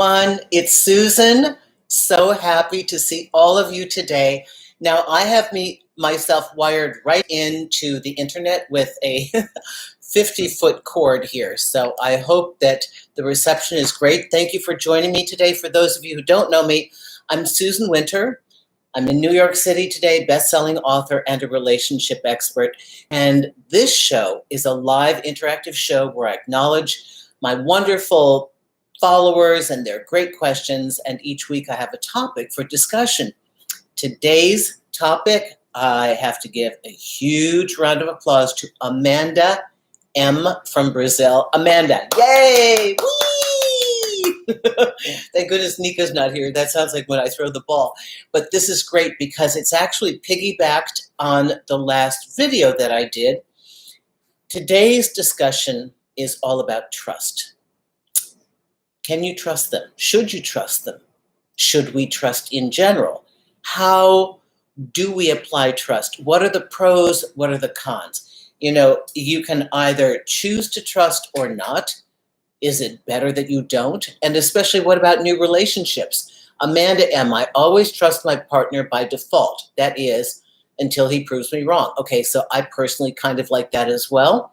It's Susan. So happy to see all of you today. Now, I have myself wired right into the internet with a 50-foot cord here. So I hope that the reception is great. Thank you for joining me today. For those of you who don't know me, I'm Susan Winter. I'm in New York City today, best-selling author and a relationship expert. And this show is a live interactive show where I acknowledge my wonderful followers and their great questions. And each week I have a topic for discussion. Today's topic, I have to give a huge round of applause to Amanda M. from Brazil. Amanda, yay! Whee! Thank goodness Nika's not here. That sounds like when I throw the ball. But this is great because it's actually piggybacked on the last video that I did. Today's discussion is all about trust. Can you trust them? Should you trust them? Should we trust in general? How do we apply trust? What are the pros? What are the cons? You know, you can either choose to trust or not. Is it better that you don't? And especially, what about new relationships? Amanda M., I always trust my partner by default. That is, until he proves me wrong. Okay, so I personally kind of like that as well.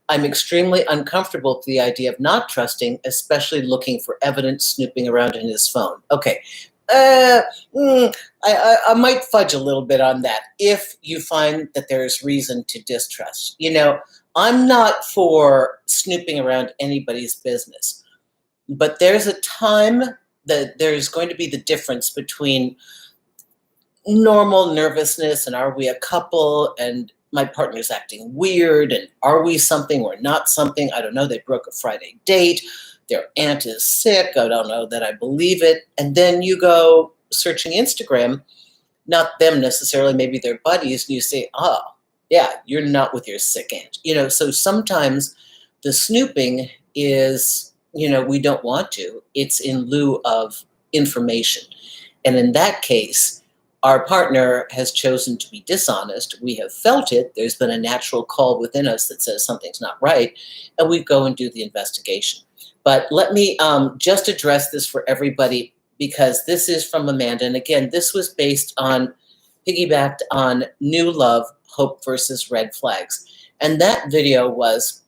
I'm extremely uncomfortable with the idea of not trusting, especially looking for evidence, snooping around in his phone. Okay, I might fudge a little bit on that if you find that there's reason to distrust. You know, I'm not for snooping around anybody's business, but there's a time that there's going to be the difference between normal nervousness and are we a couple and my partner's acting weird and are we something or not something? I don't know. They broke a Friday date. Their aunt is sick. I don't know that I believe it. And then you go searching Instagram, not them necessarily, maybe their buddies, and you say, oh, yeah, you're not with your sick aunt. You know, so sometimes the snooping is, you know, we don't want to. It's in lieu of information. And in that case, our partner has chosen to be dishonest. We have felt it. There's been a natural call within us that says something's not right, and we go and do the investigation. But let me just address this for everybody because this is from Amanda. And again, this was piggybacked on New Love, Hope versus Red Flags. And that video was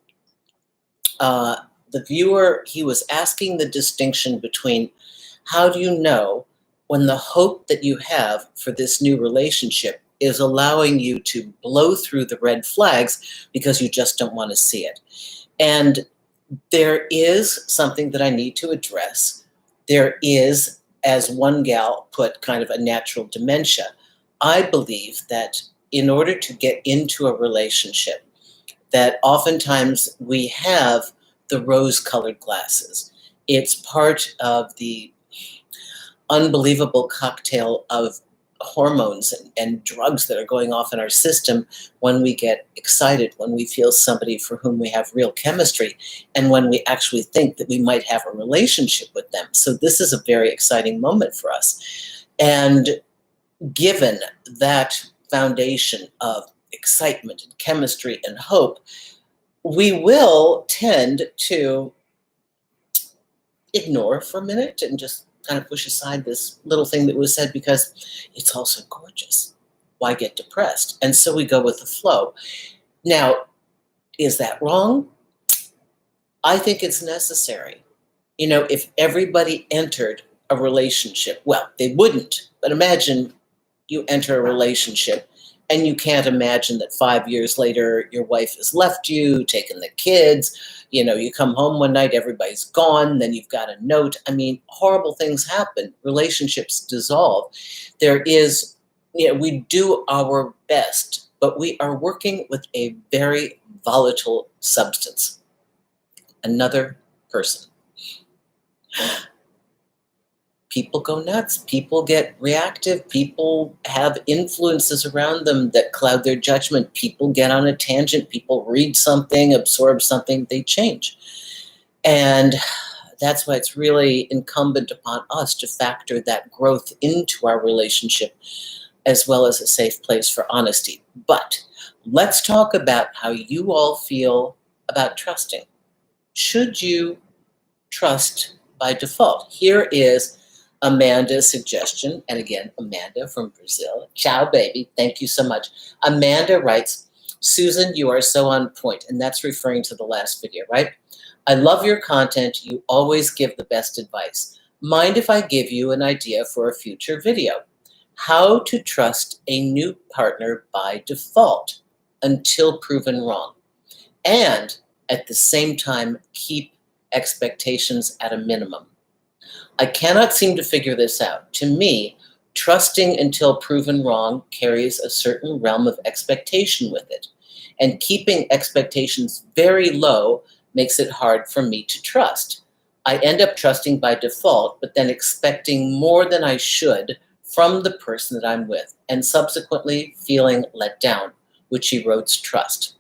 the viewer, he was asking the distinction between how do you know when the hope that you have for this new relationship is allowing you to blow through the red flags because you just don't want to see it. And there is something that I need to address. There is, as one gal put, kind of a natural dementia. I believe that in order to get into a relationship, that oftentimes we have the rose-colored glasses. It's part of the unbelievable cocktail of hormones and drugs that are going off in our system when we get excited, when we feel somebody for whom we have real chemistry, and when we actually think that we might have a relationship with them. So this is a very exciting moment for us. And given that foundation of excitement and chemistry and hope, we will tend to ignore for a minute and just kind of push aside this little thing that was said because it's also gorgeous. Why get depressed? And so we go with the flow. Now, is that wrong? I think it's necessary. You know, if everybody entered a relationship, well, they wouldn't, but imagine you enter a relationship and you can't imagine that 5 years later, your wife has left you, taken the kids, you know, you come home one night, everybody's gone, then you've got a note. I mean, horrible things happen. Relationships dissolve. There is, you know, we do our best, but we are working with a very volatile substance. Another person. People go nuts. People get reactive. People have influences around them that cloud their judgment. People get on a tangent. People read something, absorb something, they change. And that's why it's really incumbent upon us to factor that growth into our relationship as well as a safe place for honesty. But let's talk about how you all feel about trusting. Should you trust by default. Here is Amanda's suggestion. And again, Amanda from Brazil. Ciao, baby. Thank you so much. Amanda writes, Susan, you are so on point. And that's referring to the last video, right? I love your content. You always give the best advice. Mind if I give you an idea for a future video? How to trust a new partner by default until proven wrong. And at the same time, keep expectations at a minimum. I cannot seem to figure this out. To me, trusting until proven wrong carries a certain realm of expectation with it. And keeping expectations very low makes it hard for me to trust. I end up trusting by default, but then expecting more than I should from the person that I'm with, and subsequently feeling let down, which erodes trust.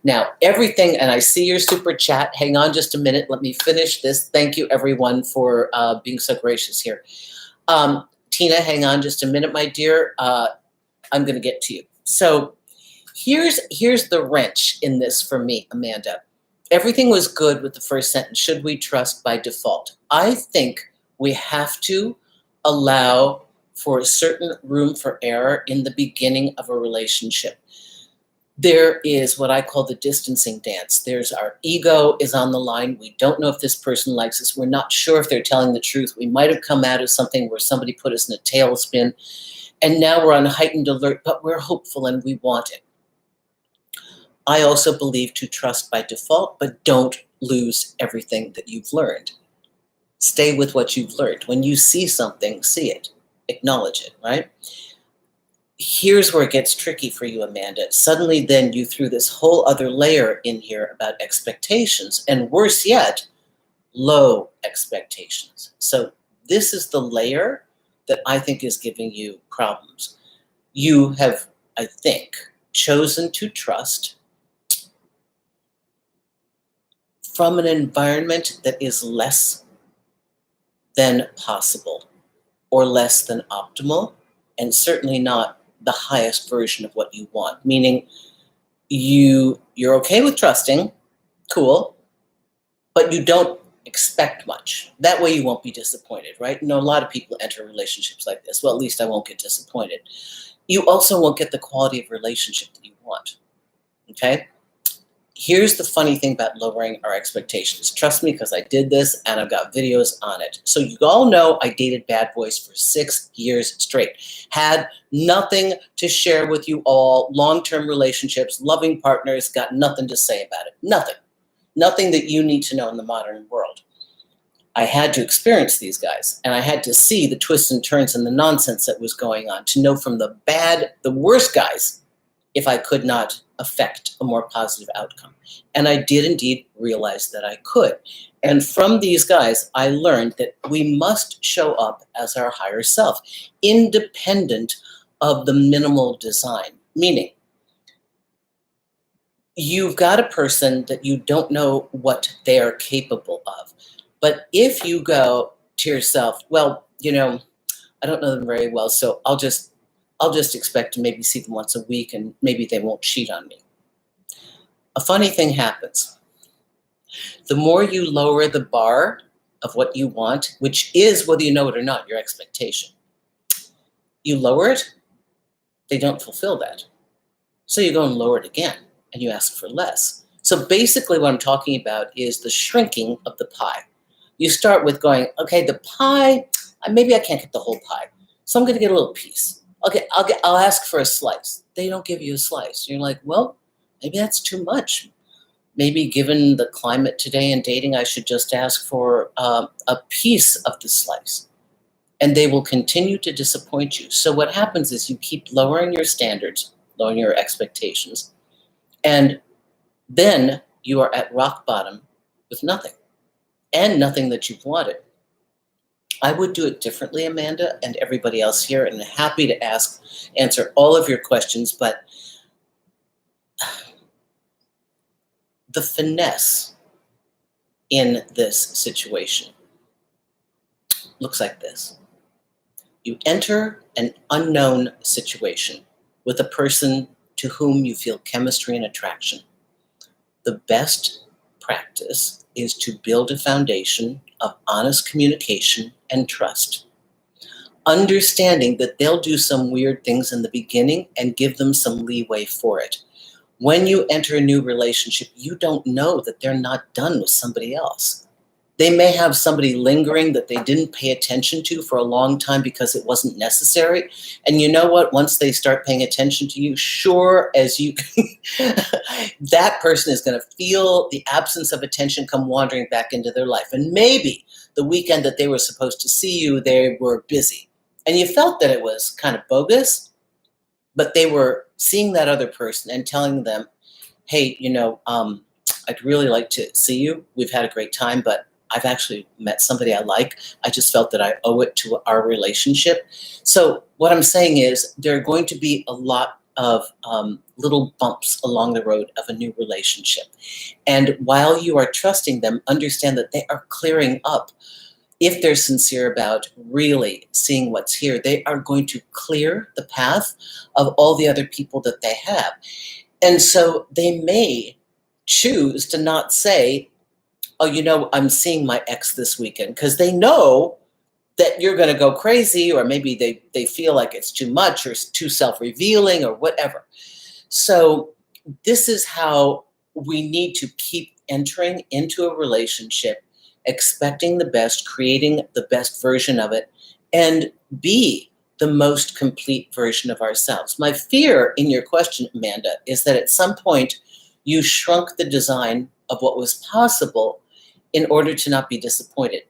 Now, everything, and I see your super chat. Hang on just a minute. Let me finish this. Thank you, everyone, for being so gracious here. Tina, hang on just a minute, my dear. I'm going to get to you. So here's the wrench in this for me, Amanda. Everything was good with the first sentence. Should we trust by default? I think we have to allow for a certain room for error in the beginning of a relationship. There is what I call the distancing dance. There's our ego is on the line. We don't know if this person likes us. We're not sure if they're telling the truth. We might have come out of something where somebody put us in a tailspin, and now we're on heightened alert, but we're hopeful and we want it. I also believe to trust by default, but don't lose everything that you've learned. Stay with what you've learned. When you see something, see it, acknowledge it, right? Here's where it gets tricky for you, Amanda. Suddenly then you threw this whole other layer in here about expectations, and worse yet, low expectations. So this is the layer that I think is giving you problems. You have, I think, chosen to trust from an environment that is less than possible or less than optimal, and certainly not the highest version of what you want. Meaning you're okay with trusting, cool, but you don't expect much. That way you won't be disappointed, right? You know, a lot of people enter relationships like this. Well, at least I won't get disappointed. You also won't get the quality of relationship that you want, okay? Here's the funny thing about lowering our expectations. Trust me, because I did this and I've got videos on it. So you all know I dated bad boys for 6 years straight. Had nothing to share with you all. Long-term relationships, loving partners, got nothing to say about it. Nothing. Nothing that you need to know in the modern world. I had to experience these guys, and I had to see the twists and turns and the nonsense that was going on to know from the worst guys, if I could not affect a more positive outcome. And I did indeed realize that I could. And from these guys, I learned that we must show up as our higher self, independent of the minimal design. Meaning, you've got a person that you don't know what they are capable of. But if you go to yourself, well, you know, I don't know them very well, so I'll just expect to maybe see them once a week and maybe they won't cheat on me. A funny thing happens. The more you lower the bar of what you want, which is, whether you know it or not, your expectation, you lower it, they don't fulfill that. So you go and lower it again and you ask for less. So basically what I'm talking about is the shrinking of the pie. You start with going, okay, the pie, maybe I can't get the whole pie, so I'm going to get a little piece. Okay, I'll ask for a slice. They don't give you a slice. You're like, well, maybe that's too much. Maybe given the climate today in dating, I should just ask for a piece of the slice. And they will continue to disappoint you. So what happens is you keep lowering your standards, lowering your expectations, and then you are at rock bottom with nothing, and nothing that you've wanted. I would do it differently, Amanda, and everybody else here, and I'm happy to answer all of your questions, but the finesse in this situation looks like this. You enter an unknown situation with a person to whom you feel chemistry and attraction. The best practice is to build a foundation of honest communication and trust. Understanding that they'll do some weird things in the beginning and give them some leeway for it. When you enter a new relationship, you don't know that they're not done with somebody else. They may have somebody lingering that they didn't pay attention to for a long time because it wasn't necessary. And you know what? Once they start paying attention to you, sure as you, that person is going to feel the absence of attention come wandering back into their life. And maybe the weekend that they were supposed to see you, they were busy. And you felt that it was kind of bogus, but they were seeing that other person and telling them, hey, I'd really like to see you. We've had a great time, but I've actually met somebody I like. I just felt that I owe it to our relationship. So what I'm saying is there are going to be a lot of little bumps along the road of a new relationship. And while you are trusting them, understand that they are clearing up. If they're sincere about really seeing what's here, they are going to clear the path of all the other people that they have. And so they may choose to not say, oh, I'm seeing my ex this weekend, because they know that you're going to go crazy, or maybe they feel like it's too much or too self-revealing or whatever. So this is how we need to keep entering into a relationship, expecting the best, creating the best version of it, and be the most complete version of ourselves. My fear in your question, Amanda, is that at some point you shrunk the design of what was possible in order to not be disappointed.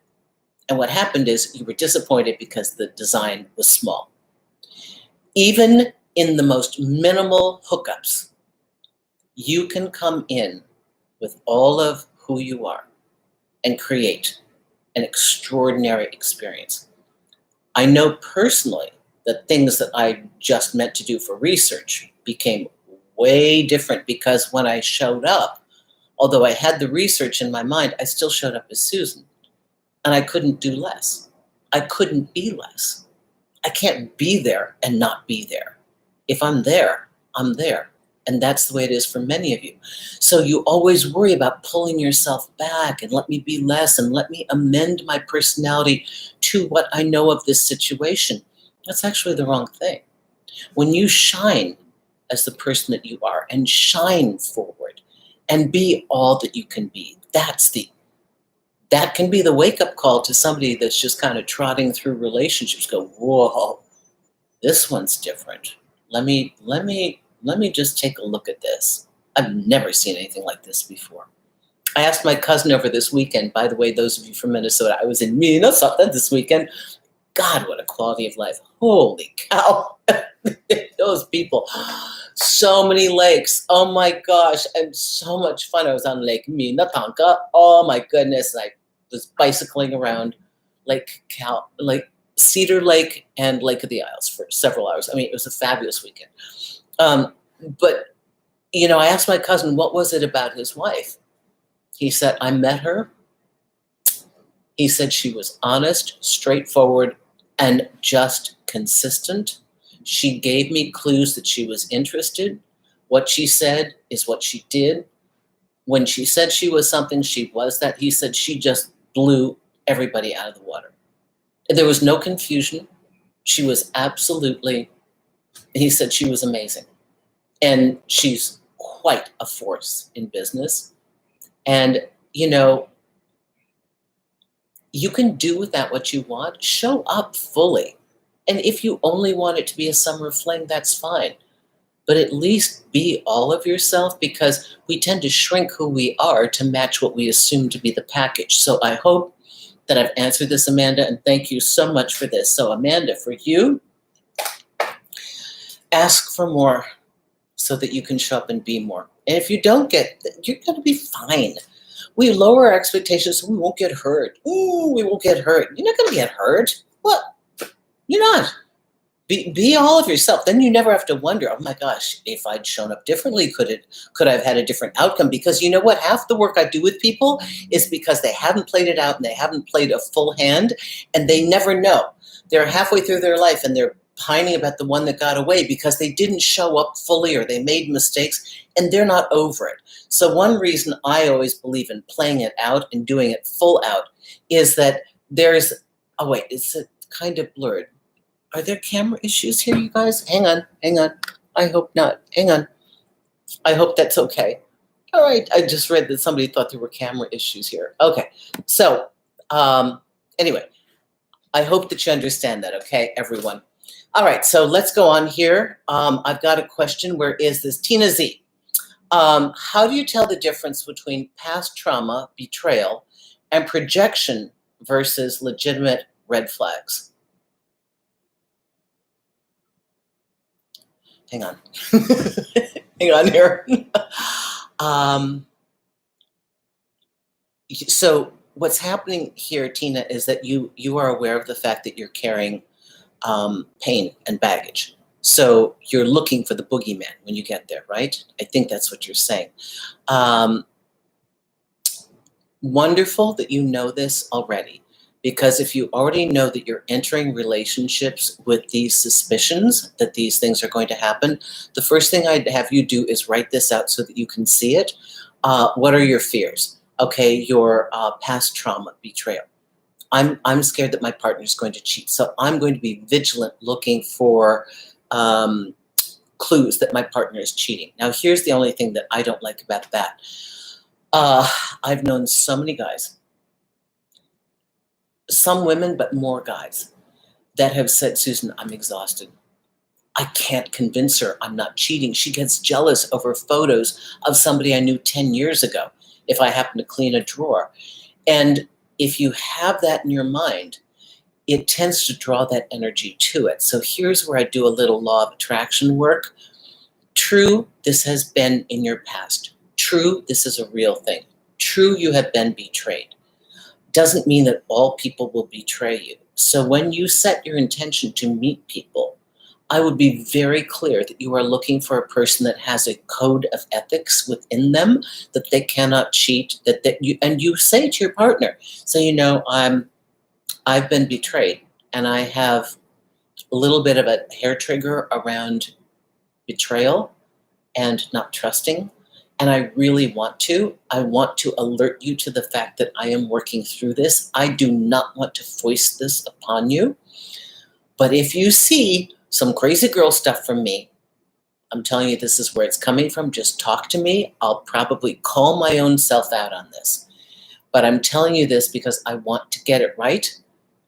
And what happened is you were disappointed because the design was small. Even in the most minimal hookups, you can come in with all of who you are and create an extraordinary experience. I know personally that things that I just meant to do for research became way different, because when I showed up, although I had the research in my mind, I still showed up as Susan. And I couldn't do less. I couldn't be less. I can't be there and not be there. If I'm there, I'm there. And that's the way it is for many of you. So you always worry about pulling yourself back and let me be less and let me amend my personality to what I know of this situation. That's actually the wrong thing. When you shine as the person that you are and shine forward and be all that you can be, that can be the wake-up call to somebody that's just kind of trotting through relationships. Go, whoa, this one's different. Let me just take a look at this. I've never seen anything like this before. I asked my cousin over this weekend, by the way, those of you from Minnesota, I was in Minnesota this weekend. God, what a quality of life. Holy cow. Those people. So many lakes. Oh my gosh. And so much fun. I was on Lake Minnetonka. Oh my goodness. I was bicycling around Lake Cedar Lake and Lake of the Isles for several hours. I mean, it was a fabulous weekend. But I asked my cousin, what was it about his wife? He said, I met her. He said she was honest, straightforward, and just consistent. She gave me clues that she was interested. What she said is what she did. When she said she was something, she was that. He said she just blew everybody out of the water. There was no confusion. She was he said she was amazing. And she's quite a force in business. And, you can do with that what you want. Show up fully. And if you only want it to be a summer fling, that's fine. But at least be all of yourself, because we tend to shrink who we are to match what we assume to be the package. So I hope that I've answered this, Amanda, and thank you so much for this. So Amanda, for you, ask for more so that you can show up and be more. And if you don't get, you're going to be fine. We lower our expectations so we won't get hurt. Ooh, we won't get hurt. You're not going to get hurt. What? You're not. Be all of yourself. Then you never have to wonder, oh my gosh, if I'd shown up differently, could I have had a different outcome? Because you know what? Half the work I do with people is because they haven't played it out and they haven't played a full hand, and they never know. They're halfway through their life and they're pining about the one that got away because they didn't show up fully or they made mistakes and they're not over it. So one reason I always believe in playing it out and doing it full out is that there's, oh wait, it's a kind of blurred. Are there camera issues here, you guys? Hang on. I hope not. Hang on. I hope that's okay. All right, I just read that somebody thought there were camera issues here. Okay, so anyway, I hope that you understand that, okay, everyone? All right, so let's go on here. I've got a question. Where is this? Tina Z. How do you tell the difference between past trauma, betrayal, and projection versus legitimate red flags? Hang on. Hang on here. So what's happening here, Tina, is that you are aware of the fact that you're carrying pain and baggage. So you're looking for the boogeyman when you get there, right? I think that's what you're saying. Wonderful that you know this already, because if you already know that you're entering relationships with these suspicions that these things are going to happen, the first thing I'd have you do is write this out so that you can see it. What are your fears? Okay, your past trauma, betrayal. I'm scared that my partner is going to cheat, so I'm going to be vigilant looking for clues that my partner is cheating. Now, here's the only thing that I don't like about that. I've known so many guys, some women, but more guys, that have said, Susan, I'm exhausted. I can't convince her I'm not cheating. She gets jealous over photos of somebody I knew 10 years ago if I happen to clean a drawer. And if you have that in your mind, it tends to draw that energy to it. So here's where I do a little law of attraction work. True, this has been in your past. True, this is a real thing. True, you have been betrayed. Doesn't mean that all people will betray you. So when you set your intention to meet people, I would be very clear that you are looking for a person that has a code of ethics within them, that they cannot cheat, and you say to your partner, so you know, I've been betrayed, and I have a little bit of a hair trigger around betrayal and not trusting, and I really want to alert you to the fact that I am working through this. I do not want to foist this upon you, but if you see some crazy girl stuff from me, I'm telling you this is where it's coming from. Just talk to me. I'll probably call my own self out on this. But I'm telling you this because I want to get it right,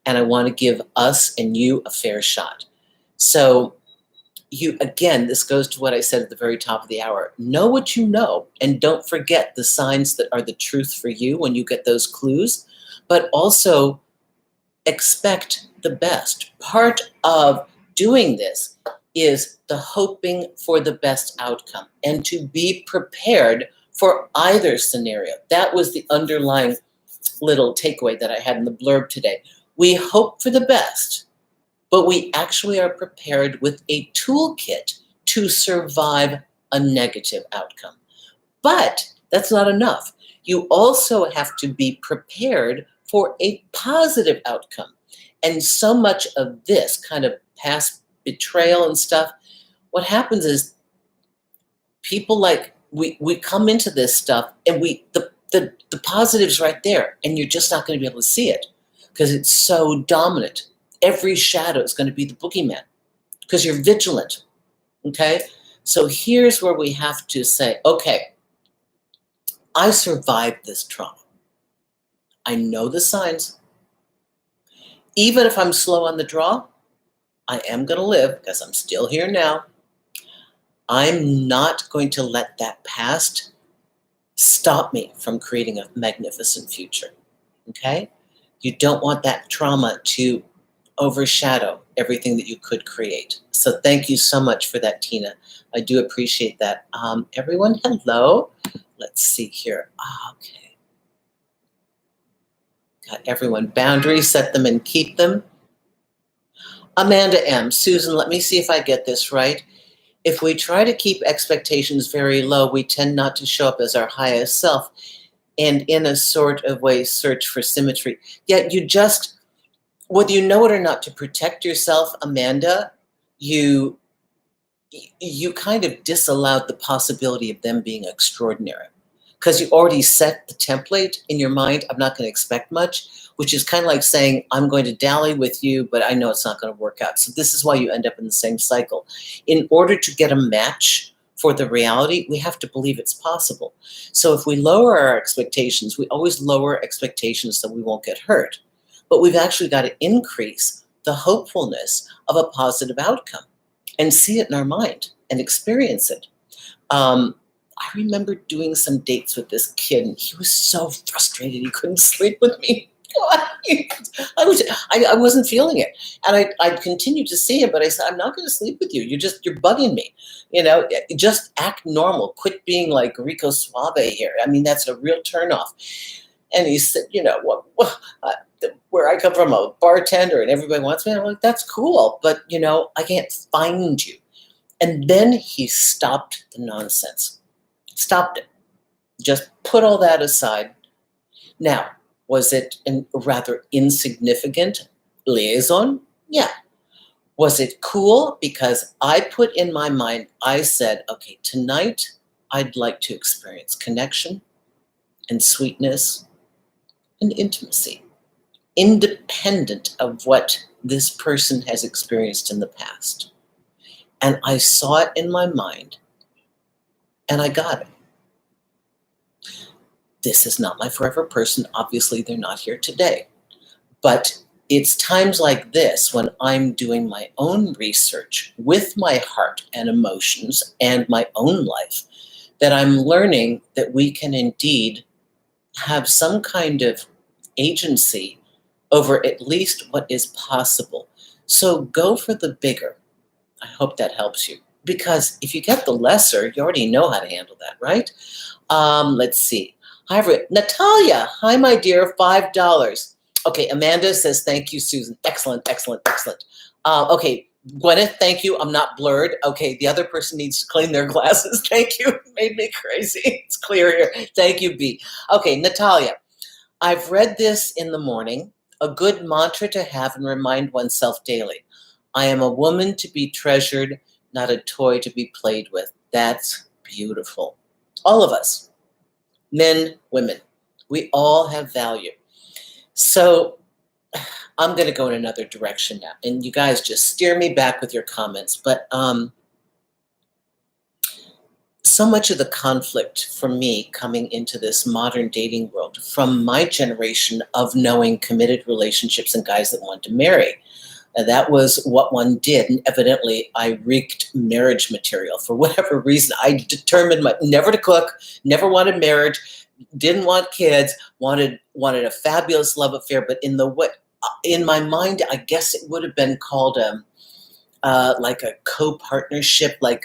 and I want to give us and you a fair shot. So again, this goes to what I said at the very top of the hour. Know what you know, and don't forget the signs that are the truth for you when you get those clues, but also expect the best. Part of doing this is the hoping for the best outcome and to be prepared for either scenario. That was the underlying little takeaway that I had in the blurb today. We hope for the best, but we actually are prepared with a toolkit to survive a negative outcome. But that's not enough. You also have to be prepared for a positive outcome. And so much of this kind of past betrayal and stuff, what happens is people we come into this stuff and the positive's right there, and you're just not going to be able to see it because it's so dominant. Every shadow is going to be the boogeyman because you're vigilant, okay? So here's where we have to say, okay, I survived this trauma. I know the signs. Even if I'm slow on the draw, I am going to live because I'm still here now. I'm not going to let that past stop me from creating a magnificent future, okay? You don't want that trauma to overshadow everything that you could create. So thank you so much for that, Tina. I do appreciate that. Everyone, hello. Let's see here. Okay. Got everyone. Boundaries, set them and keep them. Amanda M. Susan, let me see if I get this right. If we try to keep expectations very low, we tend not to show up as our highest self and in a sort of way search for symmetry. Yet you just, whether you know it or not, to protect yourself, Amanda, you kind of disallowed the possibility of them being extraordinary because you already set the template in your mind. I'm not going to expect much, which is kind of like saying, I'm going to dally with you, but I know it's not going to work out. So this is why you end up in the same cycle. In order to get a match for the reality, we have to believe it's possible. So if we lower our expectations, we always lower expectations so we won't get hurt. But we've actually got to increase the hopefulness of a positive outcome and see it in our mind and experience it. I remember doing some dates with this kid, and he was so frustrated he couldn't sleep with me. I wasn't feeling it, and I continued to see him, but I said, I'm not going to sleep with you. You're bugging me. Just act normal. Quit being like Rico Suave here. I mean, that's a real turnoff. And he said, where I come from, a bartender, and everybody wants me. I'm like, that's cool, but I can't find you. And then he stopped the nonsense. Stopped it. Just put all that aside. Now, was it a rather insignificant liaison? Yeah. Was it cool? Because I put in my mind, I said, okay, tonight I'd like to experience connection and sweetness and intimacy, independent of what this person has experienced in the past. And I saw it in my mind, and I got it. This is not my forever person. Obviously, they're not here today. But it's times like this when I'm doing my own research with my heart and emotions and my own life that I'm learning that we can indeed have some kind of agency over at least what is possible. So go for the bigger. I hope that helps you. Because if you get the lesser, you already know how to handle that, right? Let's see. Hi, Natalia. Hi, my dear. $5. Okay, Amanda says, thank you, Susan. Excellent, excellent, excellent. Okay, Gwena, thank you. I'm not blurred. Okay, the other person needs to clean their glasses. Thank you. It made me crazy. It's clear here. Thank you, B. Okay, Natalia. I've read this in the morning, a good mantra to have and remind oneself daily. I am a woman to be treasured, not a toy to be played with. That's beautiful. All of us, men, women, we all have value. So I'm going to go in another direction now. And you guys just steer me back with your comments. But so much of the conflict for me coming into this modern dating world from my generation of knowing committed relationships and guys that want to marry. That was what one did. And evidently, I reeked marriage material. For whatever reason, I determined never to cook, never wanted marriage, didn't want kids, wanted a fabulous love affair. But in my mind, I guess it would have been called like a co-partnership, like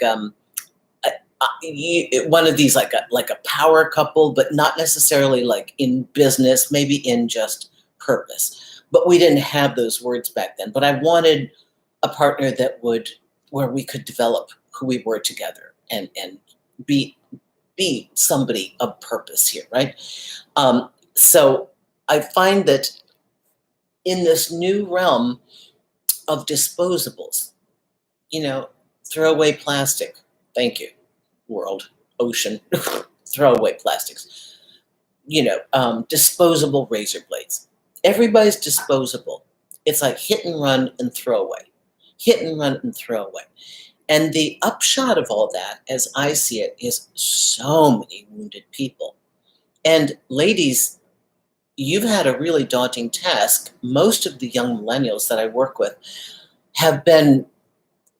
one of these, like a power couple, but not necessarily like in business, maybe in just purpose. But we didn't have those words back then. But I wanted a partner where we could develop who we were together and be somebody of purpose here, right? So I find that in this new realm of disposables, throwaway plastic, thank you, world, ocean, throwaway plastics, disposable razor blades. Everybody's disposable. It's like hit and run and throw away. Hit and run and throw away. And the upshot of all that, as I see it, is so many wounded people. And ladies, you've had a really daunting task. Most of the young millennials that I work with have been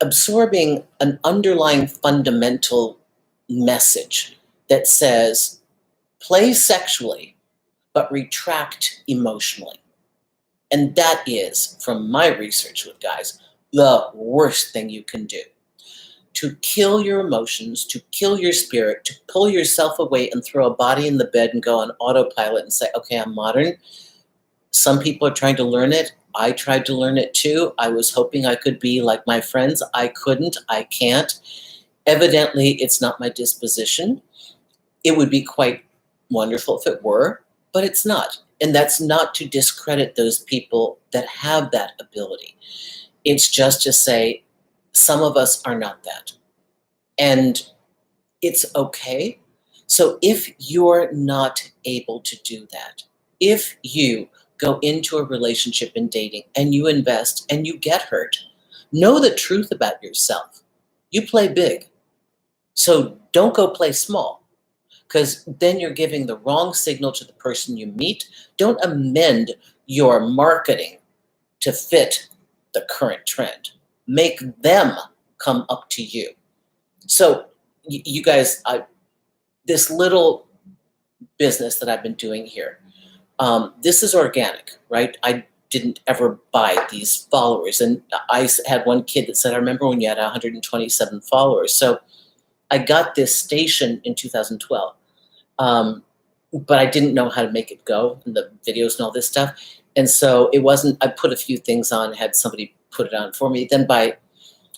absorbing an underlying fundamental message that says, play sexually, but retract emotionally. And that is, from my research with guys, the worst thing you can do. To kill your emotions, to kill your spirit, to pull yourself away and throw a body in the bed and go on autopilot and say, okay, I'm modern. Some people are trying to learn it. I tried to learn it too. I was hoping I could be like my friends. I couldn't. I can't. Evidently, it's not my disposition. It would be quite wonderful if it were, but it's not. And that's not to discredit those people that have that ability. It's just to say, Some of us are not that. And it's okay. So if you're not able to do that, if you go into a relationship and dating and you invest and you get hurt, know the truth about yourself. You play big. So don't go play small, because then you're giving the wrong signal to the person you meet. Don't amend your marketing to fit the current trend. Make them come up to you. So you guys, this little business that I've been doing here, this is organic, right? I didn't ever buy these followers. And I had one kid that said, I remember when you had 127 followers. So I got this station in 2012. But I didn't know how to make it go, and the videos and all this stuff. And so it wasn't, I put a few things on, had somebody put it on for me. Then by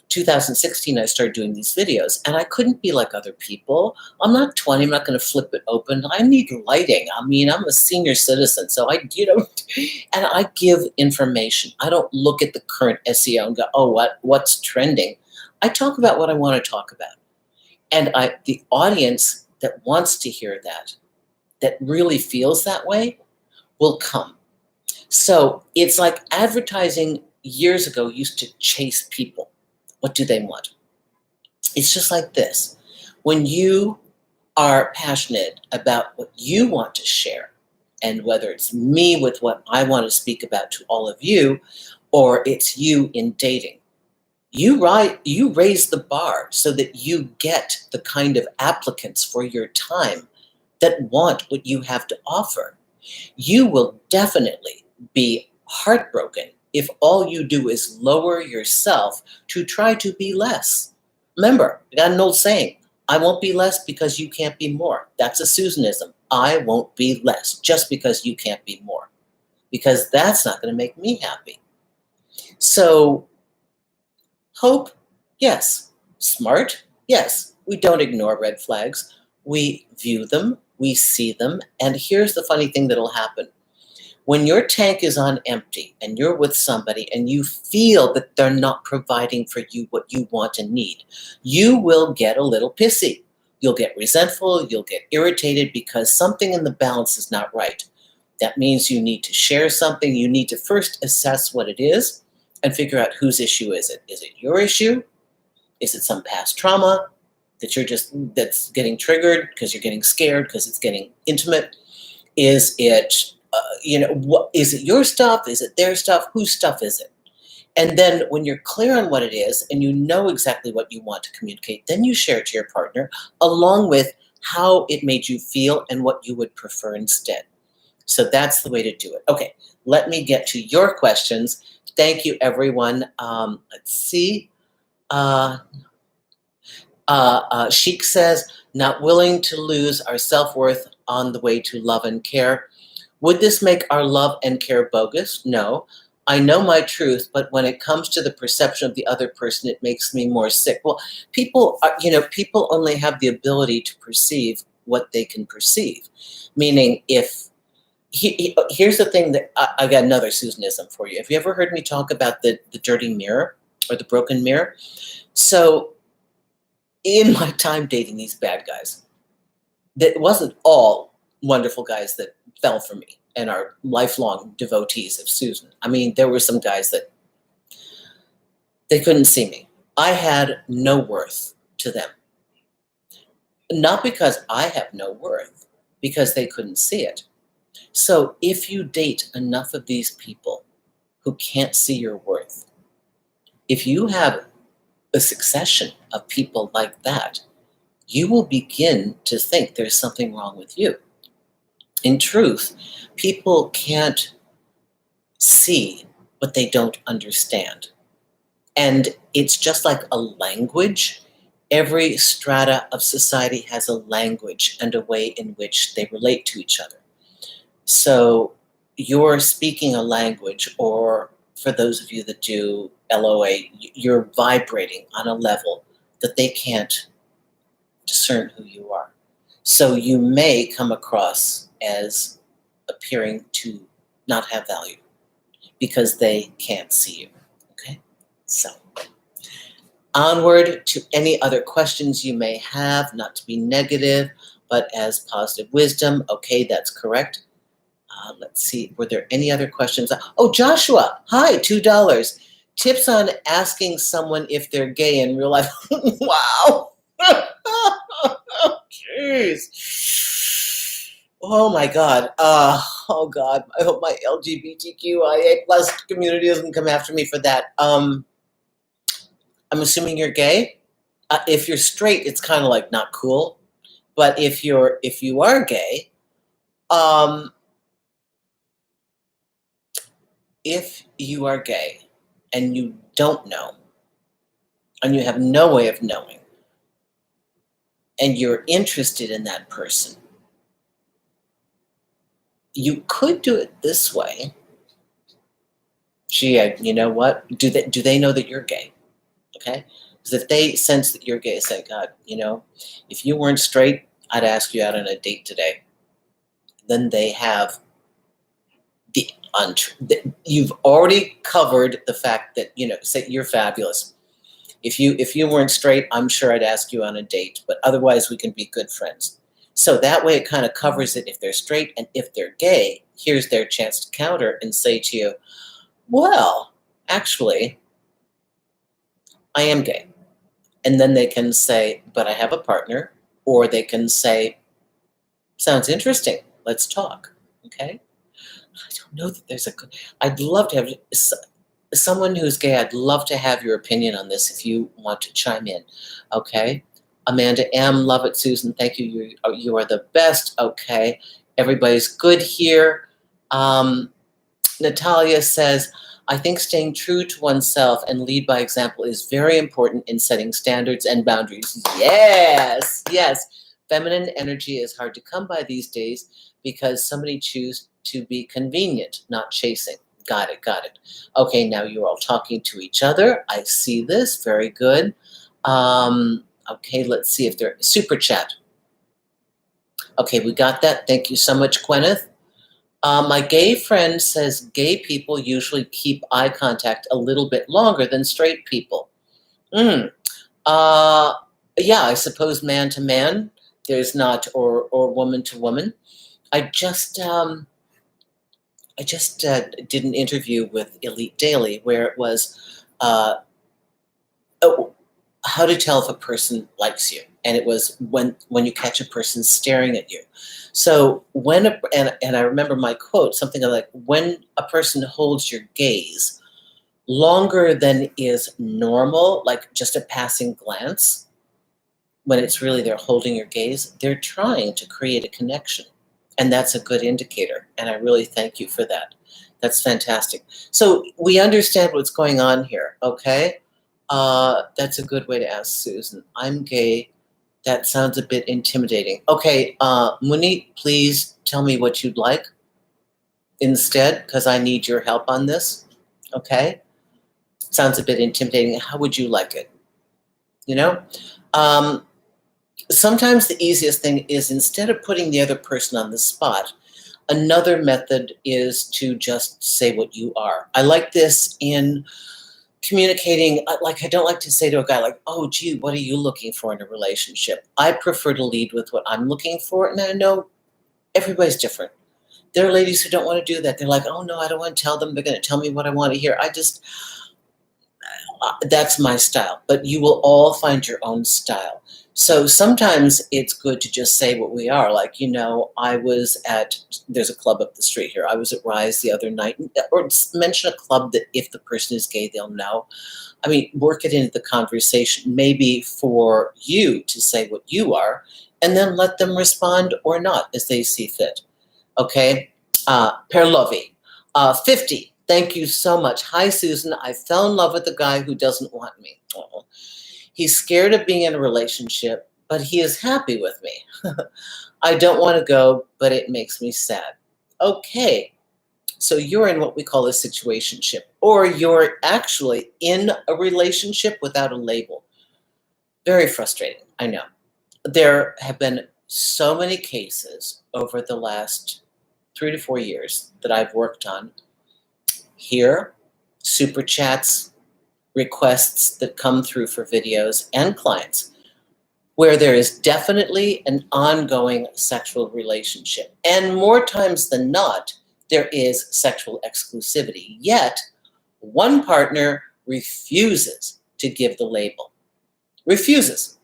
2016, I started doing these videos, and I couldn't be like other people. I'm not 20. I'm not going to flip it open. I need lighting. I mean, I'm a senior citizen, so and I give information. I don't look at the current SEO and go, oh, what's trending? I talk about what I want to talk about. And the audience that wants to hear that really feels that way, will come. So it's like advertising years ago used to chase people. What do they want? It's just like this. When you are passionate about what you want to share, and whether it's me with what I want to speak about to all of you, or it's you in dating, you raise the bar so that you get the kind of applicants for your time that want what you have to offer. You will definitely be heartbroken if all you do is lower yourself to try to be less. Remember, I got an old saying, I won't be less because you can't be more. That's a Susanism. I won't be less just because you can't be more, because that's not going to make me happy. So, hope, yes. Smart, yes. We don't ignore red flags. We view them, we see them, and here's the funny thing that'll happen. When your tank is on empty and you're with somebody and you feel that they're not providing for you what you want and need, you will get a little pissy. You'll get resentful, you'll get irritated because something in the balance is not right. That means you need to share something. You need to first assess what it is and figure out whose issue is it. Is it your issue? Is it some past trauma that's getting triggered because you're getting scared because it's getting intimate? Is it, is it your stuff? Is it their stuff? Whose stuff is it? And then when you're clear on what it is and you know exactly what you want to communicate, then you share it to your partner along with how it made you feel and what you would prefer instead. So that's the way to do it. Okay, let me get to your questions. Thank you, everyone. Let's see. Sheik says, not willing to lose our self-worth on the way to love and care. Would this make our love and care bogus? No. I know my truth, but when it comes to the perception of the other person, it makes me more sick. Well, people only have the ability to perceive what they can perceive. Meaning, here's the thing that I got another Susanism for you. Have you ever heard me talk about the dirty mirror or the broken mirror? So in my time dating these bad guys, that wasn't all wonderful guys that fell for me and are lifelong devotees of Susan. I mean, there were some guys that they couldn't see me. I had no worth to them. Not because I have no worth, because they couldn't see it. So if you date enough of these people who can't see your worth, if you have a succession of people like that, you will begin to think there's something wrong with you. In truth, people can't see what they don't understand. And it's just like a language. Every strata of society has a language and a way in which they relate to each other. So you're speaking a language, or for those of you that do LOA, you're vibrating on a level that they can't discern who you are. So you may come across as appearing to not have value because they can't see you. Okay? So Onward to any other questions you may have, not to be negative, but as positive wisdom. Okay, that's correct. Let's see, were there any other questions? Oh, Joshua, hi, $2. Tips on asking someone if they're gay in real life. Wow. Jeez. Oh my God. Oh God. I hope my LGBTQIA plus community doesn't come after me for that. I'm assuming you're gay. If you're straight, it's kind of like not cool. But if you are gay, if you are gay and you don't know, and you have no way of knowing, and you're interested in that person, you could do it this way. Gee, you know what? Do they know that you're gay? Okay? Because if they sense that you're gay, say, God, if you weren't straight, I'd ask you out on a date today. Then they have you've already covered the fact that, say you're fabulous. If you weren't straight, I'm sure I'd ask you on a date, but otherwise we can be good friends. So that way it kind of covers it if they're straight, and if they're gay, here's their chance to counter and say to you, well, actually, I am gay. And then they can say, but I have a partner, or they can say, sounds interesting, let's talk, okay? I don't know that there's I'd love to have someone who's gay. I'd love to have your opinion on this if you want to chime in, okay? Amanda M, love it, Susan, thank you. You are the best, okay? Everybody's good here. Natalia says, I think staying true to oneself and lead by example is very important in setting standards and boundaries. Yes, yes. Feminine energy is hard to come by these days because somebody choose to be convenient, not chasing. Got it. Okay, now you're all talking to each other. I see this. Very good. Okay, let's see if they're super chat. Okay, we got that. Thank you so much, Gwyneth. My gay friend says gay people usually keep eye contact a little bit longer than straight people. Yeah, I suppose man to man, there's not, or woman to woman. I just did an interview with Elite Daily where it was how to tell if a person likes you, and it was when you catch a person staring at you. So and I remember my quote, something like, when a person holds your gaze longer than is normal, like just a passing glance, when it's really they're holding your gaze, they're trying to create a connection. And that's a good indicator. And I really thank you for that. That's fantastic. So we understand what's going on here, okay? That's a good way to ask Susan. I'm gay. That sounds a bit intimidating. Okay, Muni, please tell me what you'd like instead, because I need your help on this, okay? Sounds a bit intimidating. How would you like it? Sometimes the easiest thing is, instead of putting the other person on the spot, another method is to just say what you are. I like this in communicating. Like, I don't like to say to a guy like, oh, gee, what are you looking for in a relationship? I prefer to lead with what I'm looking for, and I know everybody's different. There are ladies who don't want to do that. They're like, oh, no, I don't want to tell them. They're going to tell me what I want to hear. That's my style. But you will all find your own style. So sometimes it's good to just say what we are. Like, there's a club up the street here. I was at Rise the other night, or mention a club that if the person is gay, they'll know. I mean, work it into the conversation, maybe for you to say what you are, and then let them respond or not as they see fit. Okay? Perlovi, 50. Thank you so much. Hi, Susan. I fell in love with a guy who doesn't want me. Oh. He's scared of being in a relationship, but he is happy with me. I don't want to go, but it makes me sad. Okay, so you're in what we call a situationship, or you're actually in a relationship without a label. Very frustrating, I know. There have been so many cases over the last 3 to 4 years that I've worked on here, super chats, requests that come through for videos and clients where there is definitely an ongoing sexual relationship. And more times than not, there is sexual exclusivity. Yet, one partner refuses to give the label, refuses,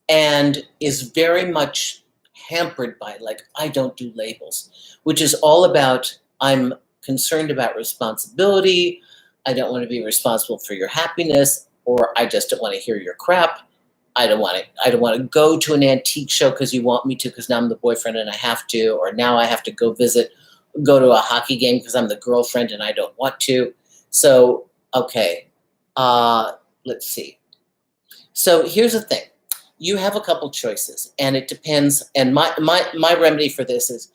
and is very much hampered by, like, I don't do labels, which is all about, I'm concerned about responsibility, I don't want to be responsible for your happiness, or I just don't want to hear your crap. I don't want to go to an antique show because you want me to, because now I'm the boyfriend and I have to, or now I have to go to a hockey game because I'm the girlfriend and I don't want to. So, okay, let's see. So here's the thing. You have a couple choices, and it depends. And my remedy for this is,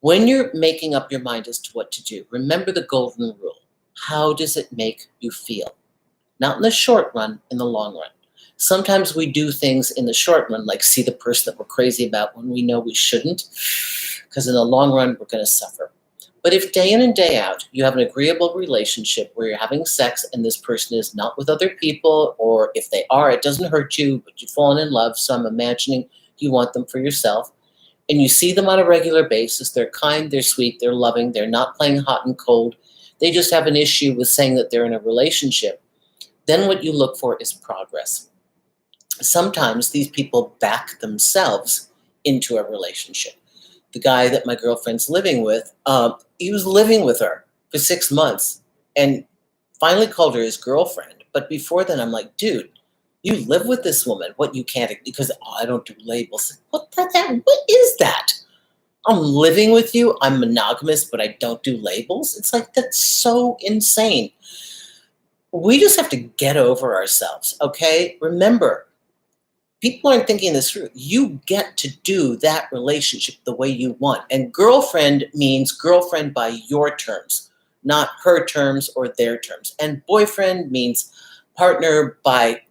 when you're making up your mind as to what to do, remember the golden rule. How does it make you feel? Not in the short run, in the long run. Sometimes we do things in the short run, like see the person that we're crazy about when we know we shouldn't, because in the long run, we're going to suffer. But if day in and day out, you have an agreeable relationship where you're having sex and this person is not with other people, or if they are, it doesn't hurt you, but you've fallen in love, so I'm imagining you want them for yourself, and you see them on a regular basis, they're kind, they're sweet, they're loving, they're not playing hot and cold, they just have an issue with saying that they're in a relationship, then what you look for is progress. Sometimes these people back themselves into a relationship. The guy that my girlfriend's living with, he was living with her for 6 months and finally called her his girlfriend. But before then, I'm like, dude, you live with this woman. What, you can't, because I don't do labels. What is that? I'm living with you. I'm monogamous, but I don't do labels. It's like, that's so insane. We just have to get over ourselves, okay? Remember, people aren't thinking this through. You get to do that relationship the way you want. And girlfriend means girlfriend by your terms, not her terms or their terms. And boyfriend means partner by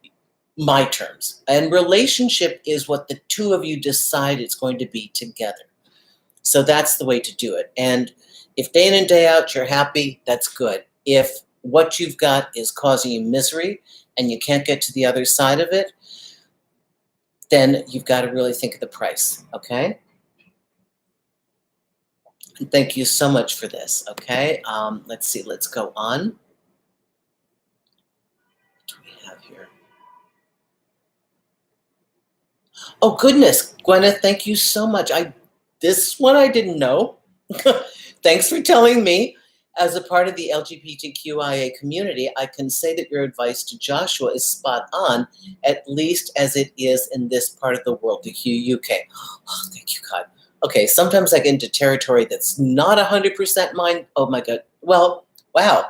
my terms. And relationship is what the two of you decide it's going to be together. So that's the way to do it. And if day in and day out you're happy, that's good. If what you've got is causing you misery and you can't get to the other side of it, then you've got to really think of the price, okay? And thank you so much for this, okay? Let's see, let's go on. What do we have here? Oh, goodness, Gwena, thank you so much. This one I didn't know. Thanks for telling me. As a part of the LGBTQIA community, I can say that your advice to Joshua is spot on, at least as it is in this part of the world, the UK. Oh, thank you, God. Okay, sometimes I get into territory that's not 100% mine. Oh, my God. Well, wow.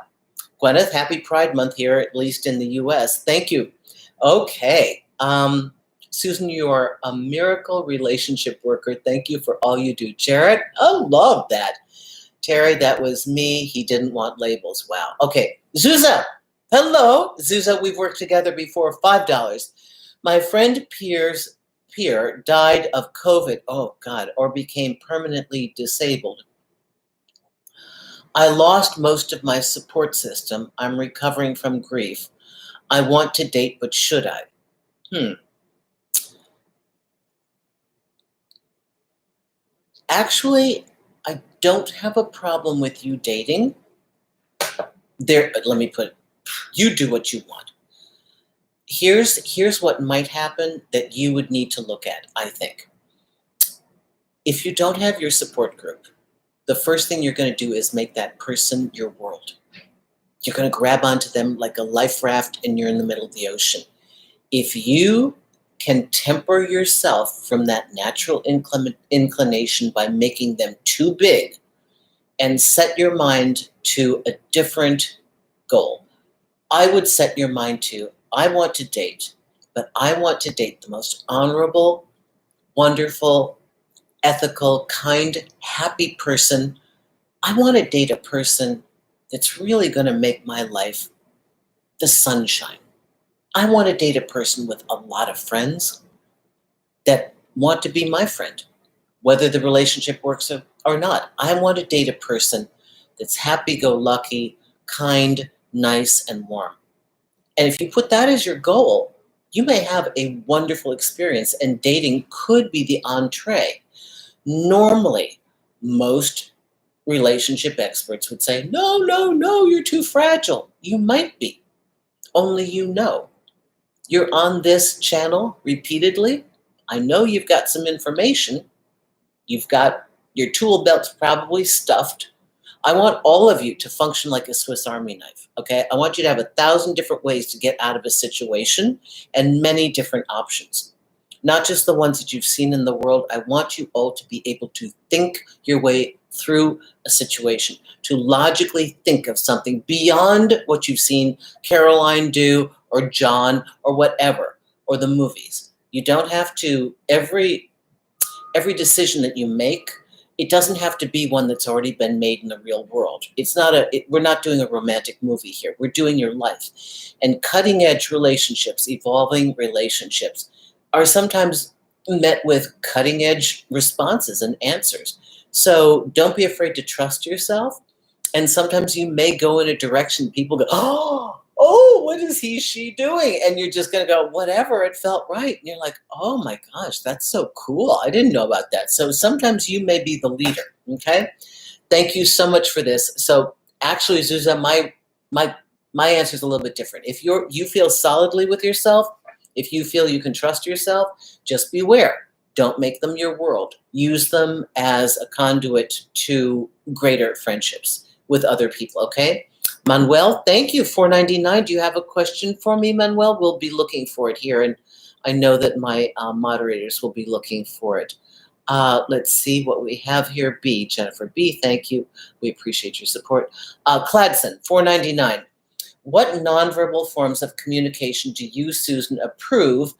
Gwyneth, happy Pride Month here, at least in the US. Thank you. Okay. Susan, you are a miracle relationship worker. Thank you for all you do. Jared, I love that. Terry, that was me. He didn't want labels. Wow. Okay. Zuza. Hello. Zuza, we've worked together before. $5. My friend Pierre died of COVID. Oh, God. Or became permanently disabled. I lost most of my support system. I'm recovering from grief. I want to date, but should I? Actually, I don't have a problem with you dating. Let me put it, you do what you want. Here's what might happen that you would need to look at, I think. If you don't have your support group, the first thing you're going to do is make that person your world. You're going to grab onto them like a life raft and you're in the middle of the ocean. If you can temper yourself from that natural inclination by making them too big and set your mind to a different goal. I would set your mind to, I want to date, but I want to date the most honorable, wonderful, ethical, kind, happy person. I want to date a person that's really going to make my life the sunshine. I want to date a person with a lot of friends that want to be my friend, whether the relationship works or not. I want to date a person that's happy-go-lucky, kind, nice, and warm. And if you put that as your goal, you may have a wonderful experience, and dating could be the entree. Normally, most relationship experts would say, no, no, no, you're too fragile. You might be, only you know. You're on this channel repeatedly. I know you've got some information. You've got your tool belt's probably stuffed. I want all of you to function like a Swiss Army knife, okay? I want you to have 1,000 different ways to get out of a situation and many different options. Not just the ones that you've seen in the world. I want you all to be able to think your way through a situation, to logically think of something beyond what you've seen Caroline do or John or whatever, or the movies. You don't have to, every decision that you make, it doesn't have to be one that's already been made in the real world. It's not we're not doing a romantic movie here. We're doing your life. And cutting edge relationships, evolving relationships, are sometimes met with cutting edge responses and answers. So don't be afraid to trust yourself. And sometimes you may go in a direction people go, oh, what is he, she doing? And you're just going to go, whatever, it felt right. And you're like, oh my gosh, that's so cool. I didn't know about that. So sometimes you may be the leader, okay? Thank you so much for this. So actually, Zuza, my answer is a little bit different. If you feel solidly with yourself, if you feel you can trust yourself, just beware. Don't make them your world. Use them as a conduit to greater friendships with other people, okay? Manuel, thank you. $4.99. Do you have a question for me, Manuel? We'll be looking for it here, and I know that my moderators will be looking for it. Let's see what we have here. B, Jennifer B, thank you. We appreciate your support. Cladson, $4.99. What nonverbal forms of communication do you, Susan, approve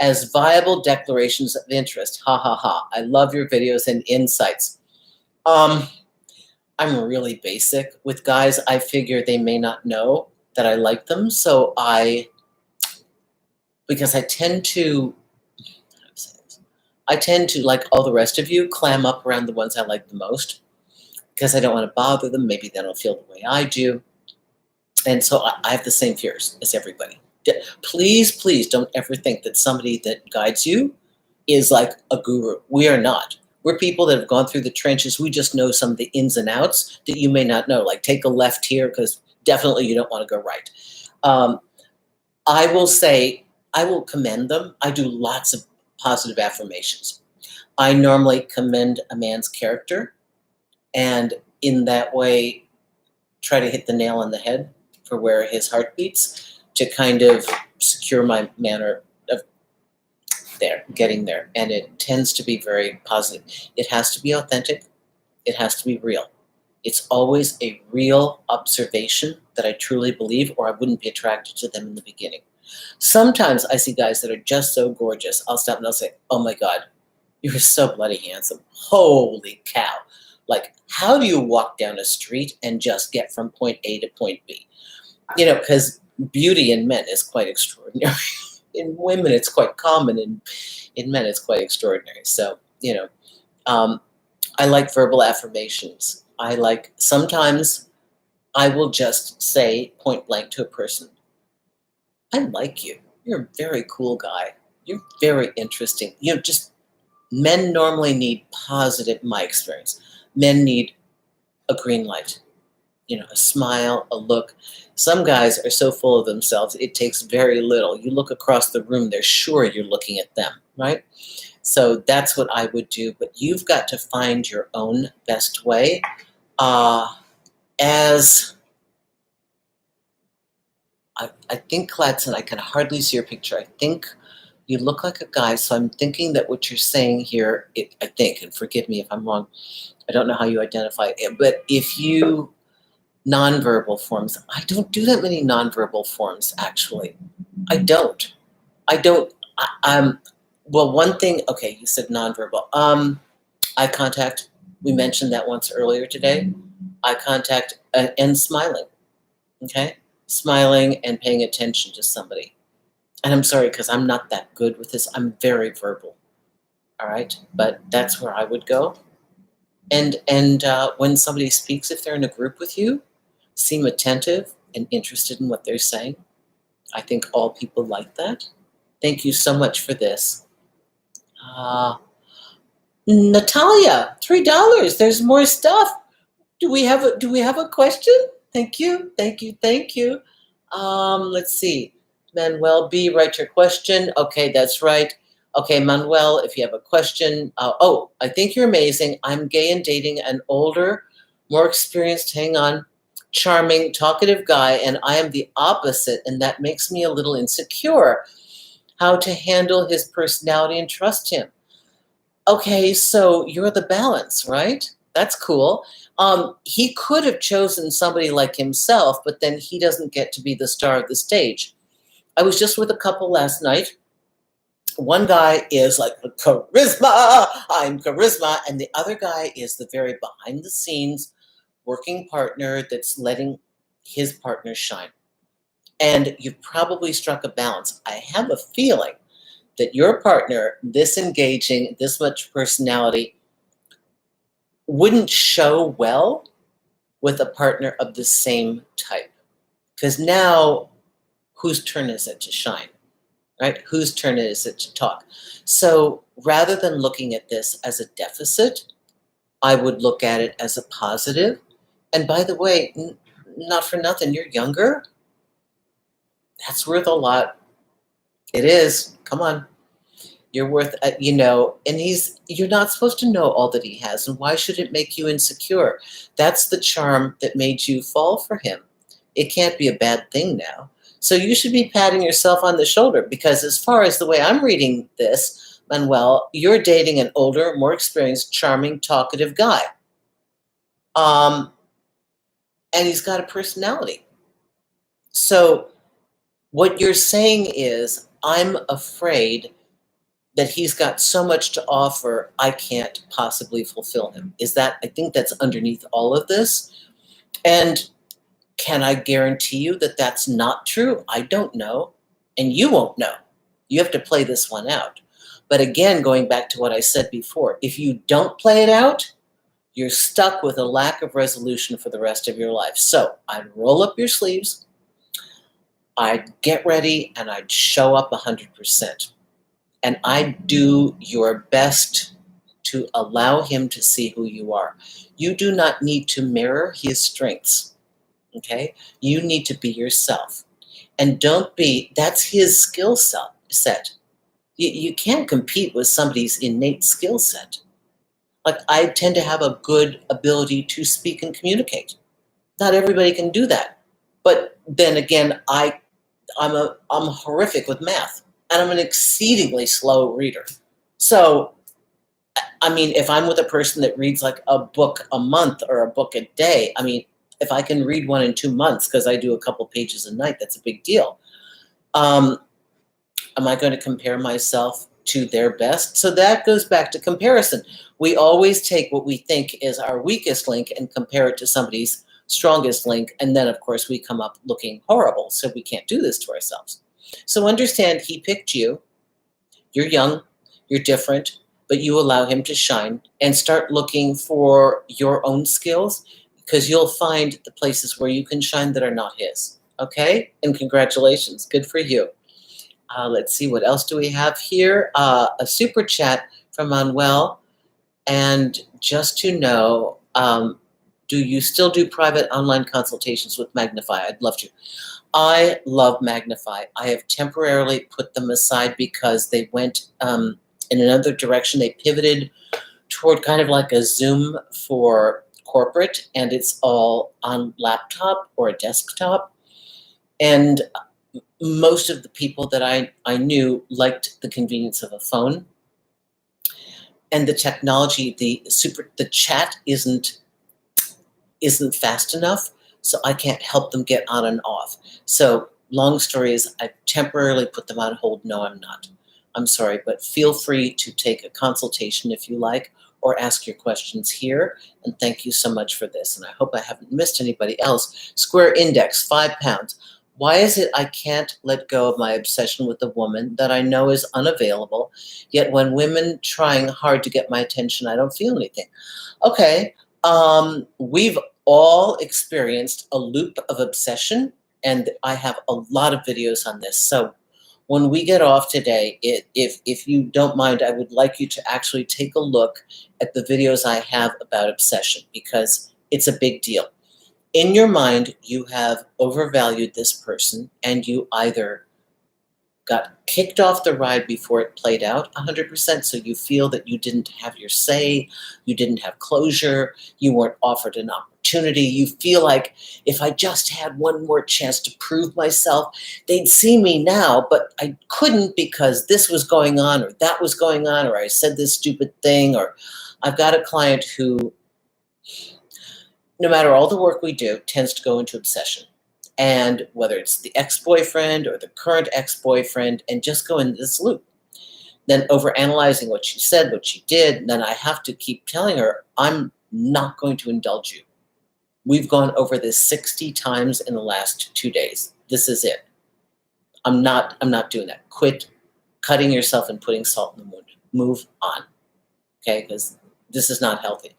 as viable declarations of interest? Ha ha ha. I love your videos and insights. I'm really basic with guys. I figure they may not know that I like them. So because I tend to, like all the rest of you, clam up around the ones I like the most because I don't want to bother them. Maybe they don't feel the way I do. And so I have the same fears as everybody. Please, please don't ever think that somebody that guides you is like a guru. We are not. We're people that have gone through the trenches. We just know some of the ins and outs that you may not know. Like take a left here because definitely you don't want to go right. I will say, I will commend them. I do lots of positive affirmations. I normally commend a man's character and in that way try to hit the nail on the head for where his heart beats to kind of secure my manner of getting there. And it tends to be very positive. It has to be authentic. It has to be real. It's always a real observation that I truly believe, or I wouldn't be attracted to them in the beginning. Sometimes I see guys that are just so gorgeous. I'll stop and I'll say, oh my God, you're so bloody handsome. Holy cow. Like, how do you walk down a street and just get from point A to point B? You know, because beauty in men is quite extraordinary. In women, it's quite common. In men, it's quite extraordinary. So, you know, I like verbal affirmations. Sometimes I will just say point blank to a person, I like you. You're a very cool guy. You're very interesting. You know, just men normally need positive, my experience. Men need a green light, you know, a smile, a look. Some guys are so full of themselves, it takes very little. You look across the room, they're sure you're looking at them, right? So that's what I would do. But you've got to find your own best way. I think, Cladson, I can hardly see your picture. I think you look like a guy, so I'm thinking that what you're saying here, I think, and forgive me if I'm wrong, I don't know how you identify it, but if you, nonverbal forms, I don't do that many nonverbal forms, actually. I don't. Well, one thing, okay, you said nonverbal. Eye contact, we mentioned that once earlier today. Eye contact and smiling, okay? Smiling and paying attention to somebody. And I'm sorry, because I'm not that good with this. I'm very verbal, all right? But that's where I would go. And when somebody speaks, if they're in a group with you, seem attentive and interested in what they're saying. I think all people like that. Thank you so much for this. Natalia, $3. There's more stuff. Do we have a question? Thank you, thank you, thank you. Let's see. Manuel B, write your question. Okay, that's right. Okay, Manuel, if you have a question. Oh, I think you're amazing. I'm gay and dating an older, more experienced, hang on, charming, talkative guy, and I am the opposite, and that makes me a little insecure. How to handle his personality and trust him. Okay, so you're the balance, right? That's cool. He could have chosen somebody like himself, but then he doesn't get to be the star of the stage. I was just with a couple last night. One guy is like charisma, I'm charisma, and the other guy is the very behind the scenes working partner that's letting his partner shine. And you've probably struck a balance. I have a feeling that your partner, this engaging, this much personality, wouldn't show well with a partner of the same type. Because now, whose turn is it to shine, right? Whose turn is it to talk? So rather than looking at this as a deficit, I would look at it as a positive. And by the way, not for nothing, you're younger. That's worth a lot. It is. Come on. You're worth, and you're not supposed to know all that he has. And why should it make you insecure? That's the charm that made you fall for him. It can't be a bad thing now. So you should be patting yourself on the shoulder, because as far as the way I'm reading this, Manuel, you're dating an older, more experienced, charming, talkative guy. And he's got a personality. So what you're saying is, I'm afraid that he's got so much to offer, I can't possibly fulfill him. I think that's underneath all of this. And can I guarantee you that that's not true? I don't know. And you won't know. You have to play this one out. But again, going back to what I said before, if you don't play it out, you're stuck with a lack of resolution for the rest of your life. So I'd roll up your sleeves, I'd get ready, and I'd show up 100%. And I'd do your best to allow him to see who you are. You do not need to mirror his strengths, okay? You need to be yourself. And that's his skill set. You can't compete with somebody's innate skill set. Like, I tend to have a good ability to speak and communicate. Not everybody can do that. But then again, I'm horrific with math. And I'm an exceedingly slow reader. So, I mean, if I'm with a person that reads like a book a month or a book a day, I mean, if I can read one in 2 months because I do a couple pages a night, that's a big deal. Am I going to compare myself to their best? So that goes back to comparison. We always take what we think is our weakest link and compare it to somebody's strongest link. And then, of course, we come up looking horrible. So we can't do this to ourselves. So understand, he picked you. You're young, you're different, but you allow him to shine, and start looking for your own skills, because you'll find the places where you can shine that are not his. Okay? And congratulations. Good for you. Let's see, what else do we have here? A super chat from Manuel. And just to know, do you still do private online consultations with Magnify? I'd love to. I love Magnify. I have temporarily put them aside because they went in another direction. They pivoted toward kind of like a Zoom for corporate, and it's all on laptop or a desktop. And most of the people that I knew liked the convenience of a phone. And the technology, the chat isn't fast enough. So I can't help them get on and off. So long story is, I've temporarily put them on hold. No, I'm not. I'm sorry, but feel free to take a consultation if you like, or ask your questions here. And thank you so much for this. And I hope I haven't missed anybody else. Square Index, 5 pounds. Why is it I can't let go of my obsession with a woman that I know is unavailable, yet when women trying hard to get my attention, I don't feel anything? Okay, we've all experienced a loop of obsession And I have a lot of videos on this. So when we get off today, if you don't mind, I would like you to actually take a look at the videos I have about obsession, because it's a big deal. In your mind, you have overvalued this person, and you either got kicked off the ride before it played out 100%, so you feel that you didn't have your say, you didn't have closure, you weren't offered an opportunity, you feel like if I just had one more chance to prove myself, they'd see me now, but I couldn't because this was going on or that was going on, or I said this stupid thing. Or I've got a client who, no matter all the work we do, tends to go into obsession. And whether it's the ex-boyfriend or the current ex-boyfriend, and just go in this loop. Then overanalyzing what she said, what she did, and then I have to keep telling her, I'm not going to indulge you. We've gone over this 60 times in the last 2 days. This is it. I'm not doing that. Quit cutting yourself and putting salt in the wound. Move on. Okay? Because this is not healthy.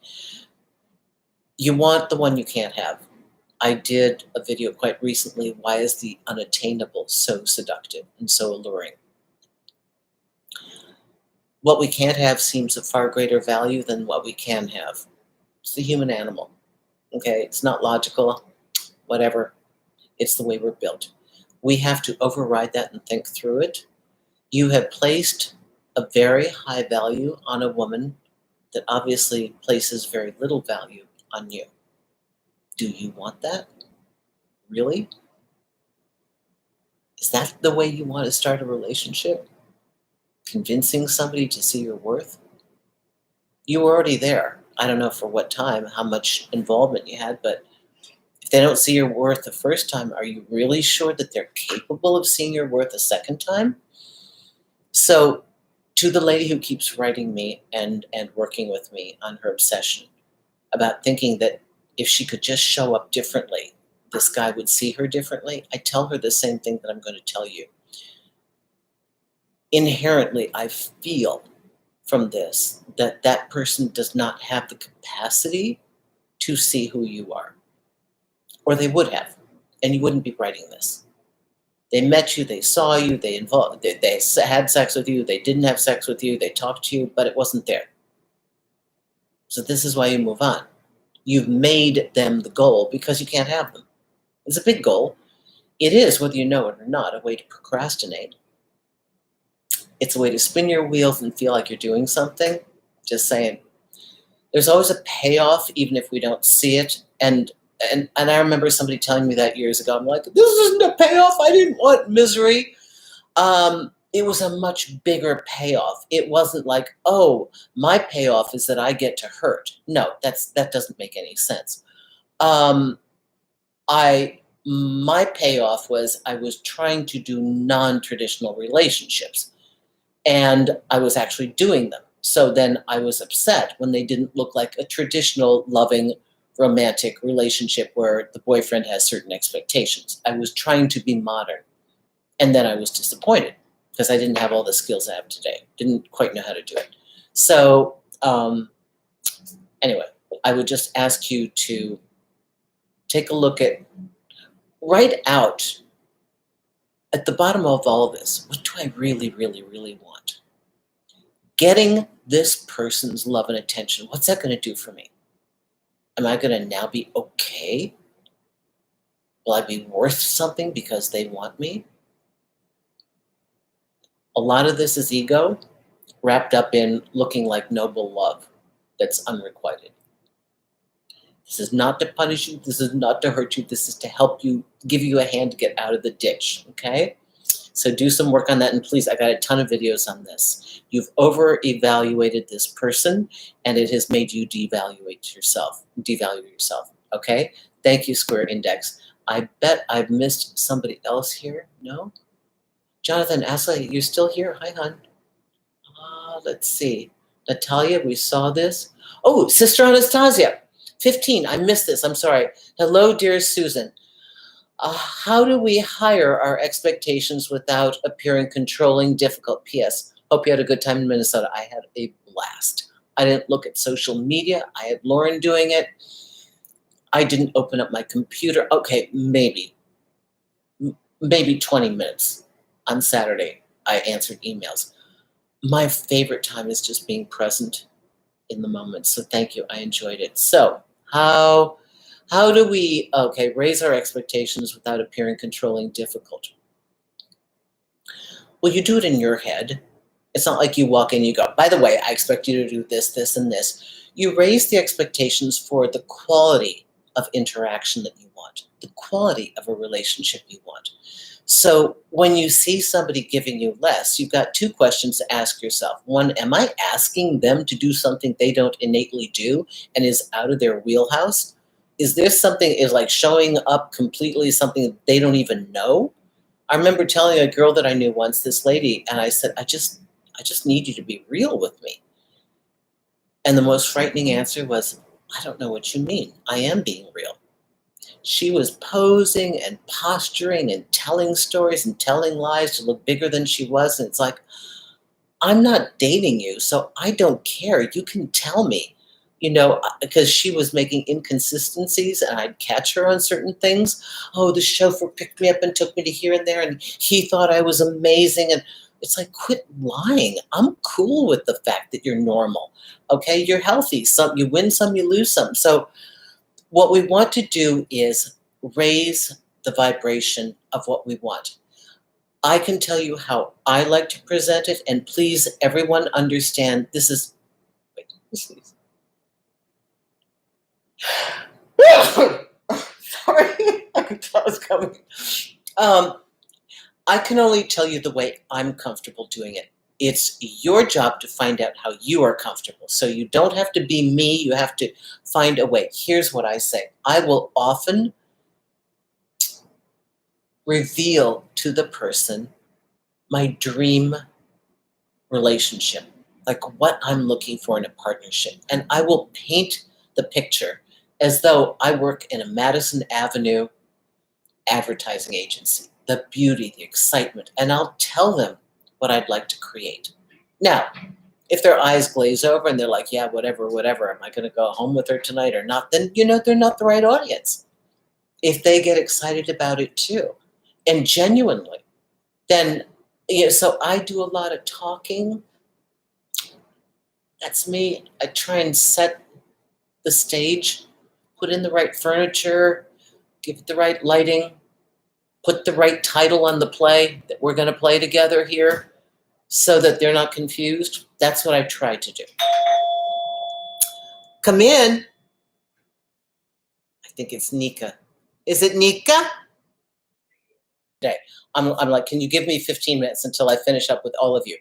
You want the one you can't have. I did a video quite recently, why is the unattainable so seductive and so alluring? What we can't have seems of far greater value than what we can have. It's the human animal, okay? It's not logical, whatever. It's the way we're built. We have to override that and think through it. You have placed a very high value on a woman that obviously places very little value on you. Do you want that? Really? Is that the way you want to start a relationship? Convincing somebody to see your worth? You were already there. I don't know for what time, how much involvement you had, but if they don't see your worth the first time, are you really sure that they're capable of seeing your worth a second time? So, to the lady who keeps writing me and working with me on her obsession about thinking that if she could just show up differently, this guy would see her differently, I tell her the same thing that I'm going to tell you. Inherently, I feel from this that that person does not have the capacity to see who you are. Or they would have, and you wouldn't be writing this. They met you, they saw you, they had sex with you, they didn't have sex with you, they talked to you, but it wasn't there. So this is why you move on. You've made them the goal because you can't have them. It's a big goal. It is, whether you know it or not, a way to procrastinate. It's a way to spin your wheels and feel like you're doing something. Just saying. There's always a payoff, even if we don't see it. And I remember somebody telling me that years ago. I'm like, this isn't a payoff. I didn't want misery. It was a much bigger payoff. It wasn't like, oh, my payoff is that I get to hurt. No, that doesn't make any sense. My payoff was I was trying to do non-traditional relationships, and I was actually doing them. So then I was upset when they didn't look like a traditional, loving, romantic relationship where the boyfriend has certain expectations. I was trying to be modern, and then I was disappointed because I didn't have all the skills I have today. Didn't quite know how to do it. So anyway, I would just ask you to take a look at, write out at the bottom of all of this, what do I really, really, really want? Getting this person's love and attention, what's that going to do for me? Am I going to now be okay? Will I be worth something because they want me? A lot of this is ego wrapped up in looking like noble love that's unrequited. This is not to punish you. This is not to hurt you. This is to help you, give you a hand to get out of the ditch, okay? So do some work on that. And please, I got a ton of videos on this. You've over-evaluated this person, and it has made you devalue yourself, okay? Thank you, Square Index. I bet I've missed somebody else here. No? Jonathan Asla, you're still here? Hi, hon. Let's see. Natalia, we saw this. Oh, Sister Anastasia. 15, I missed this, I'm sorry. Hello, dear Susan. How do we hire our expectations without appearing controlling, difficult? P.S. Hope you had a good time in Minnesota. I had a blast. I didn't look at social media. I had Lauren doing it. I didn't open up my computer. Okay, maybe. maybe 20 minutes on Saturday, I answered emails. My favorite time is just being present in the moment. So thank you. I enjoyed it. So how do we raise our expectations without appearing controlling, difficult? Well, you do it in your head. It's not like you walk in, you go, by the way, I expect you to do this, this, and this. You raise the expectations for the quality of interaction that you want, the quality of a relationship you want. So when you see somebody giving you less, you've got two questions to ask yourself. One, am I asking them to do something they don't innately do and is out of their wheelhouse? Is there something, is like showing up completely something they don't even know? I remember telling a girl that I knew once, this lady, and I said, I just need you to be real with me. And the most frightening answer was, I don't know what you mean. I am being real. She was posing and posturing and telling stories and telling lies to look bigger than she was. And it's like, I'm not dating you, so I don't care. You can tell me, because she was making inconsistencies and I'd catch her on certain things. Oh, the chauffeur picked me up and took me to here and there, and he thought I was amazing. And it's like, quit lying. I'm cool with the fact that you're normal. Okay, you're healthy. Some you win some, you lose some. So what we want to do is raise the vibration of what we want. I can tell you how I like to present it, and please, everyone understand this is. Wait, sorry, I could tell it was coming. I can only tell you the way I'm comfortable doing it. It's your job to find out how you are comfortable. So you don't have to be me. You have to find a way. Here's what I say. I will often reveal to the person my dream relationship, like what I'm looking for in a partnership. And I will paint the picture as though I work in a Madison Avenue advertising agency, the beauty, the excitement, and I'll tell them what I'd like to create. Now, if their eyes glaze over and they're like, yeah, whatever, am I going to go home with her tonight or not? Then, they're not the right audience. If they get excited about it too, and genuinely, then, so I do a lot of talking. That's me. I try and set the stage, put in the right furniture, give it the right lighting, put the right title on the play that we're going to play together here so that they're not confused. That's what I try to do. Come in. I think it's Nika. Is it Nika? Today. I'm like, can you give me 15 minutes until I finish up with all of you?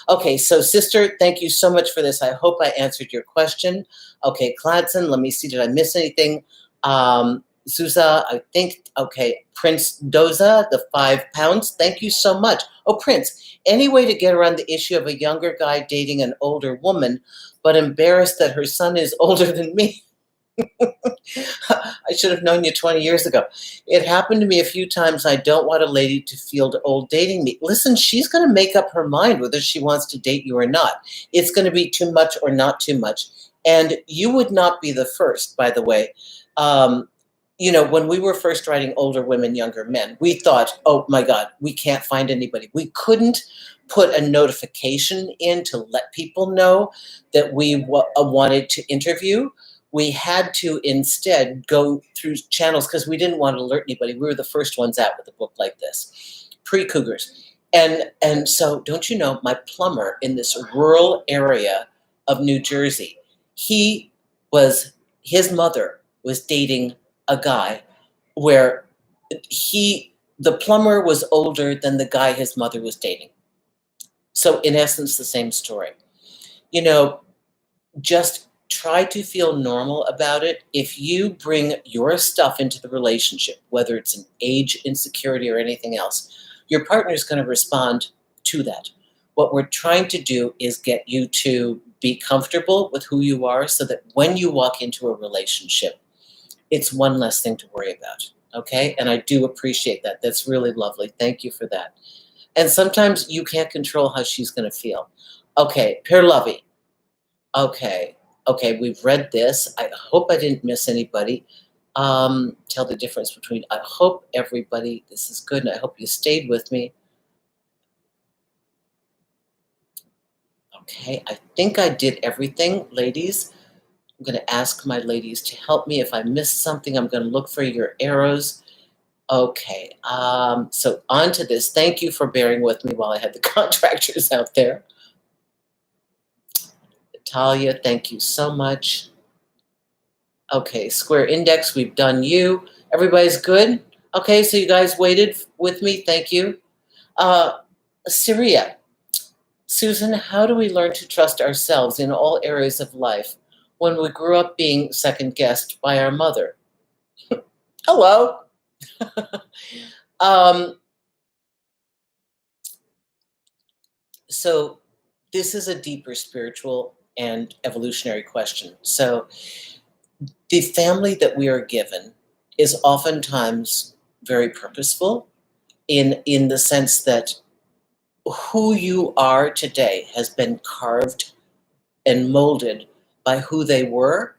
Okay, so sister, thank you so much for this. I hope I answered your question. Okay, Cladson, let me see, did I miss anything? Zuza, I think, okay, Prince Doza, the 5 pounds, thank you so much. Oh, Prince, any way to get around the issue of a younger guy dating an older woman, but embarrassed that her son is older than me? I should have known you 20 years ago. It happened to me a few times. I don't want a lady to feel old dating me. Listen, she's going to make up her mind whether she wants to date you or not. It's going to be too much or not too much. And you would not be the first, by the way. When we were first writing Older Women, Younger Men, we thought, oh my God, we can't find anybody. We couldn't put a notification in to let people know that we wanted to interview. We had to instead go through channels because we didn't want to alert anybody. We were the first ones out with a book like this, pre-Cougars. And so, don't you know, my plumber in this rural area of New Jersey, his mother was dating a guy where the plumber was older than the guy his mother was dating. So in essence, the same story. Just try to feel normal about it. If you bring your stuff into the relationship, whether it's an age insecurity or anything else, your partner is going to respond to that. What we're trying to do is get you to be comfortable with who you are so that when you walk into a relationship, it's one less thing to worry about. Okay? And I do appreciate that. That's really lovely. Thank you for that. And sometimes you can't control how she's going to feel. Okay, Per Lovey. Okay, we've read this. I hope I didn't miss anybody. Tell the difference between, I hope everybody, this is good, and I hope you stayed with me. Okay, I think I did everything, ladies. I'm going to ask my ladies to help me. If I missed something, I'm going to look for your arrows. Okay, so on to this. Thank you for bearing with me while I had the contractors out there. Natalia, thank you so much. Okay, square index, we've done you. Everybody's good? Okay, so you guys waited with me. Thank you. Syria. Susan, how do we learn to trust ourselves in all areas of life when we grew up being second guessed by our mother? Hello. So this is a deeper spiritual and evolutionary question. So the family that we are given is oftentimes very purposeful in the sense that who you are today has been carved and molded by who they were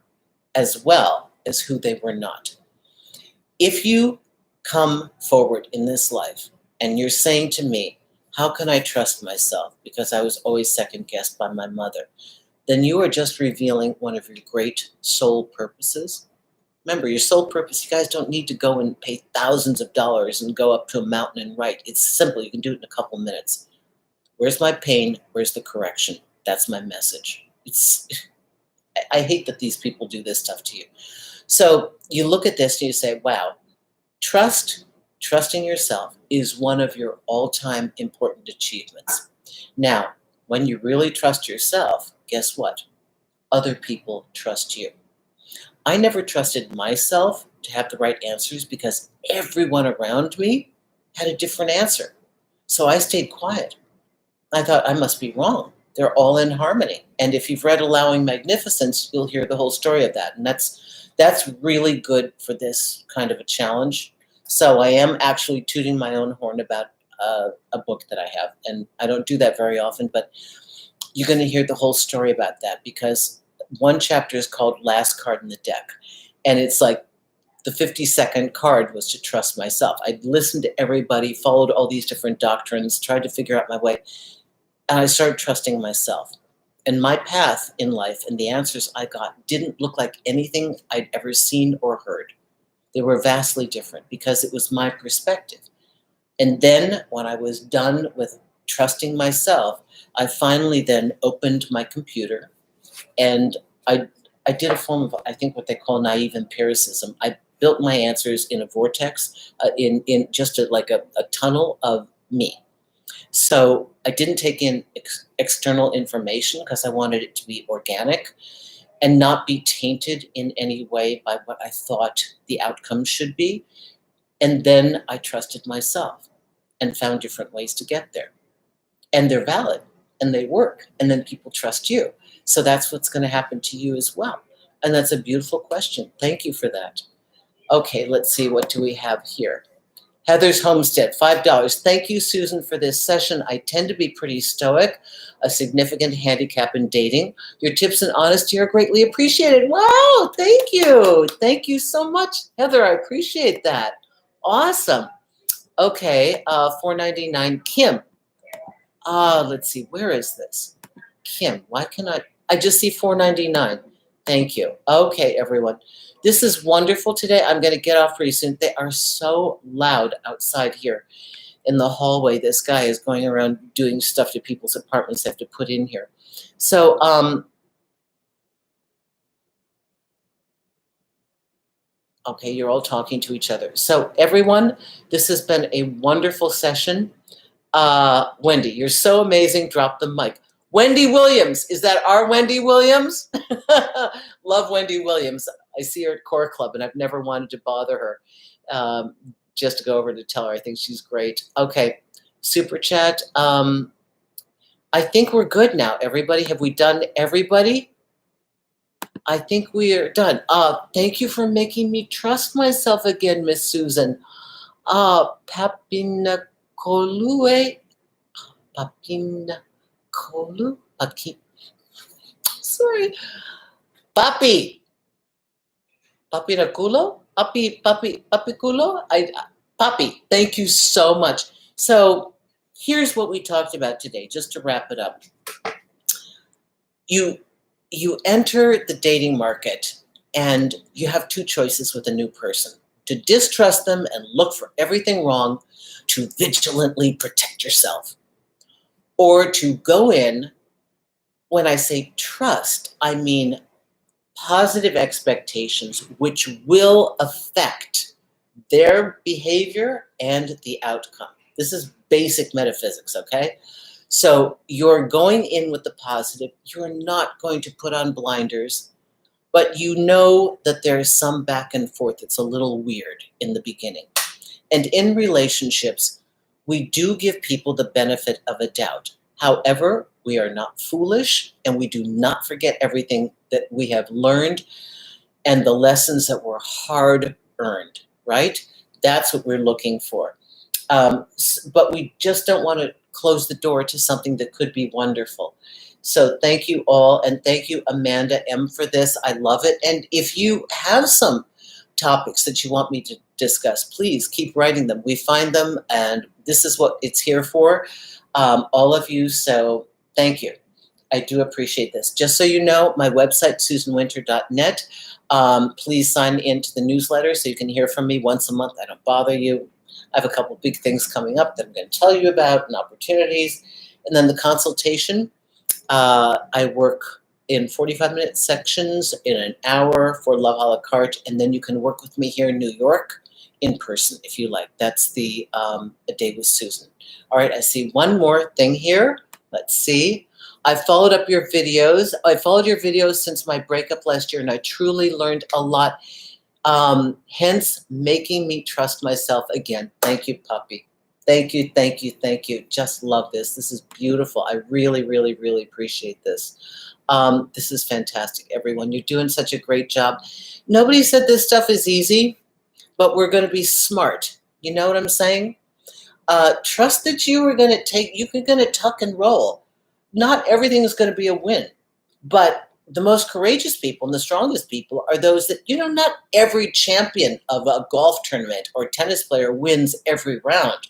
as well as who they were not. If you come forward in this life and you're saying to me, how can I trust myself because I was always second guessed by my mother? Then you are just revealing one of your great soul purposes. Remember, your soul purpose, you guys don't need to go and pay thousands of dollars and go up to a mountain and write. It's simple. You can do it in a couple minutes. Where's my pain? Where's the correction? That's my message. I hate that these people do this stuff to you. So you look at this and you say, wow, trusting yourself is one of your all-time important achievements. Now, when you really trust yourself, guess what? Other people trust you. I never trusted myself to have the right answers because everyone around me had a different answer. So I stayed quiet. I thought I must be wrong. They're all in harmony. And if you've read Allowing Magnificence, you'll hear the whole story of that. And that's really good for this kind of a challenge. So I am actually tooting my own horn about a book that I have. And I don't do that very often, but you're going to hear the whole story about that because one chapter is called Last Card in the Deck. And it's like the 52nd card was to trust myself. I'd listened to everybody, followed all these different doctrines, tried to figure out my way. And I started trusting myself. And my path in life and the answers I got didn't look like anything I'd ever seen or heard. They were vastly different because it was my perspective. And then when I was done with trusting myself, I finally then opened my computer and I did a form of, I think, what they call naive empiricism. I built my answers in a vortex, in just like a tunnel of me. So I didn't take in external information because I wanted it to be organic and not be tainted in any way by what I thought the outcome should be. And then I trusted myself and found different ways to get there. And they're valid and they work. And then people trust you. So that's what's going to happen to you as well. And that's a beautiful question. Thank you for that. Okay, let's see. What do we have here? Heather's Homestead, $5. Thank you, Susan, for this session. I tend to be pretty stoic, a significant handicap in dating. Your tips and honesty are greatly appreciated. Wow, thank you. Thank you so much, Heather. I appreciate that. Awesome. Okay, $4.99. Kim. Let's see. Where is this? Kim, why can I just see $4.99. Thank you. Okay, everyone. This is wonderful today. I'm going to get off pretty soon. They are so loud outside here in the hallway. This guy is going around doing stuff to people's apartments they have to put in here. So, okay, you're all talking to each other. So, everyone, this has been a wonderful session. Wendy, you're so amazing. Drop the mic. Wendy Williams. Is that our Wendy Williams? Love Wendy Williams. I see her at Core Club, and I've never wanted to bother her just to go over to tell her I think she's great. Okay, Super Chat. I think we're good now, everybody. Have we done everybody? I think we are done. Thank you for making me trust myself again, Miss Susan. Papinakolue. Papinakolu? Sorry. Papi. Papinakulo? Papiculo? Papi, thank you so much. So here's what we talked about today, just to wrap it up. You enter the dating market and you have two choices with a new person: to distrust them and look for everything wrong, to vigilantly protect yourself, or to go in. When I say trust, I mean positive expectations which will affect their behavior and the outcome. This is basic metaphysics, okay? So you're going in with the positive. You're not going to put on blinders, but you know that there's some back and forth. It's a little weird in the beginning. And in relationships, we do give people the benefit of a doubt. However, we are not foolish, and we do not forget everything that we have learned and the lessons that were hard earned, right? That's what we're looking for. But we just don't want to close the door to something that could be wonderful. So thank you all, and thank you, Amanda M., for this. I love it. And if you have some topics that you want me to discuss, please keep writing them. We find them, and this is what it's here for, all of you. So thank you. I do appreciate this. Just so you know, my website, susanwinter.net. Please sign into the newsletter so you can hear from me once a month. I don't bother you. I have a couple big things coming up that I'm going to tell you about and opportunities. And then the consultation. I work in 45-minute sections in an hour for Love a la carte, and then you can work with me here in New York in person if you like. That's the A Day with Susan. All right, I see one more thing here. Let's see. I followed up your videos. I followed your videos since my breakup last year, and I truly learned a lot. Hence, making me trust myself again. Thank you, puppy. Thank you, thank you, thank you. Just love this. This is beautiful. I really, really, really appreciate this. This is fantastic, everyone. You're doing such a great job. Nobody said this stuff is easy, but we're going to be smart. You know what I'm saying? Trust that you're going to tuck and roll. Not everything is going to be a win, but the most courageous people and the strongest people are those that, not every champion of a golf tournament or tennis player wins every round,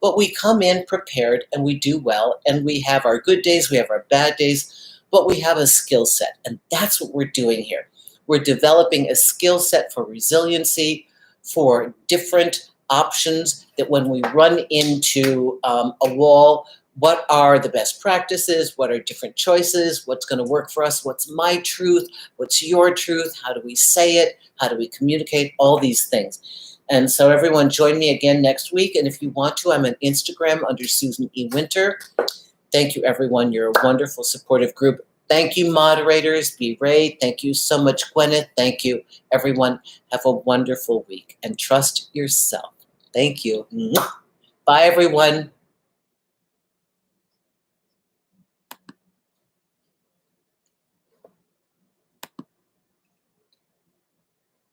but we come in prepared and we do well, and we have our good days, we have our bad days, but we have a skill set, and that's what we're doing here. We're developing a skill set for resiliency, for different options, that when we run into a wall, what are the best practices? What are different choices? What's going to work for us? What's my truth? What's your truth? How do we say it? How do we communicate? All these things. And so everyone, join me again next week. And if you want to, I'm on Instagram under Susan E. Winter. Thank you, everyone. You're a wonderful, supportive group. Thank you, moderators. Be Ray. Thank you so much, Gwena. Thank you, everyone. Have a wonderful week and trust yourself. Thank you. Bye, everyone.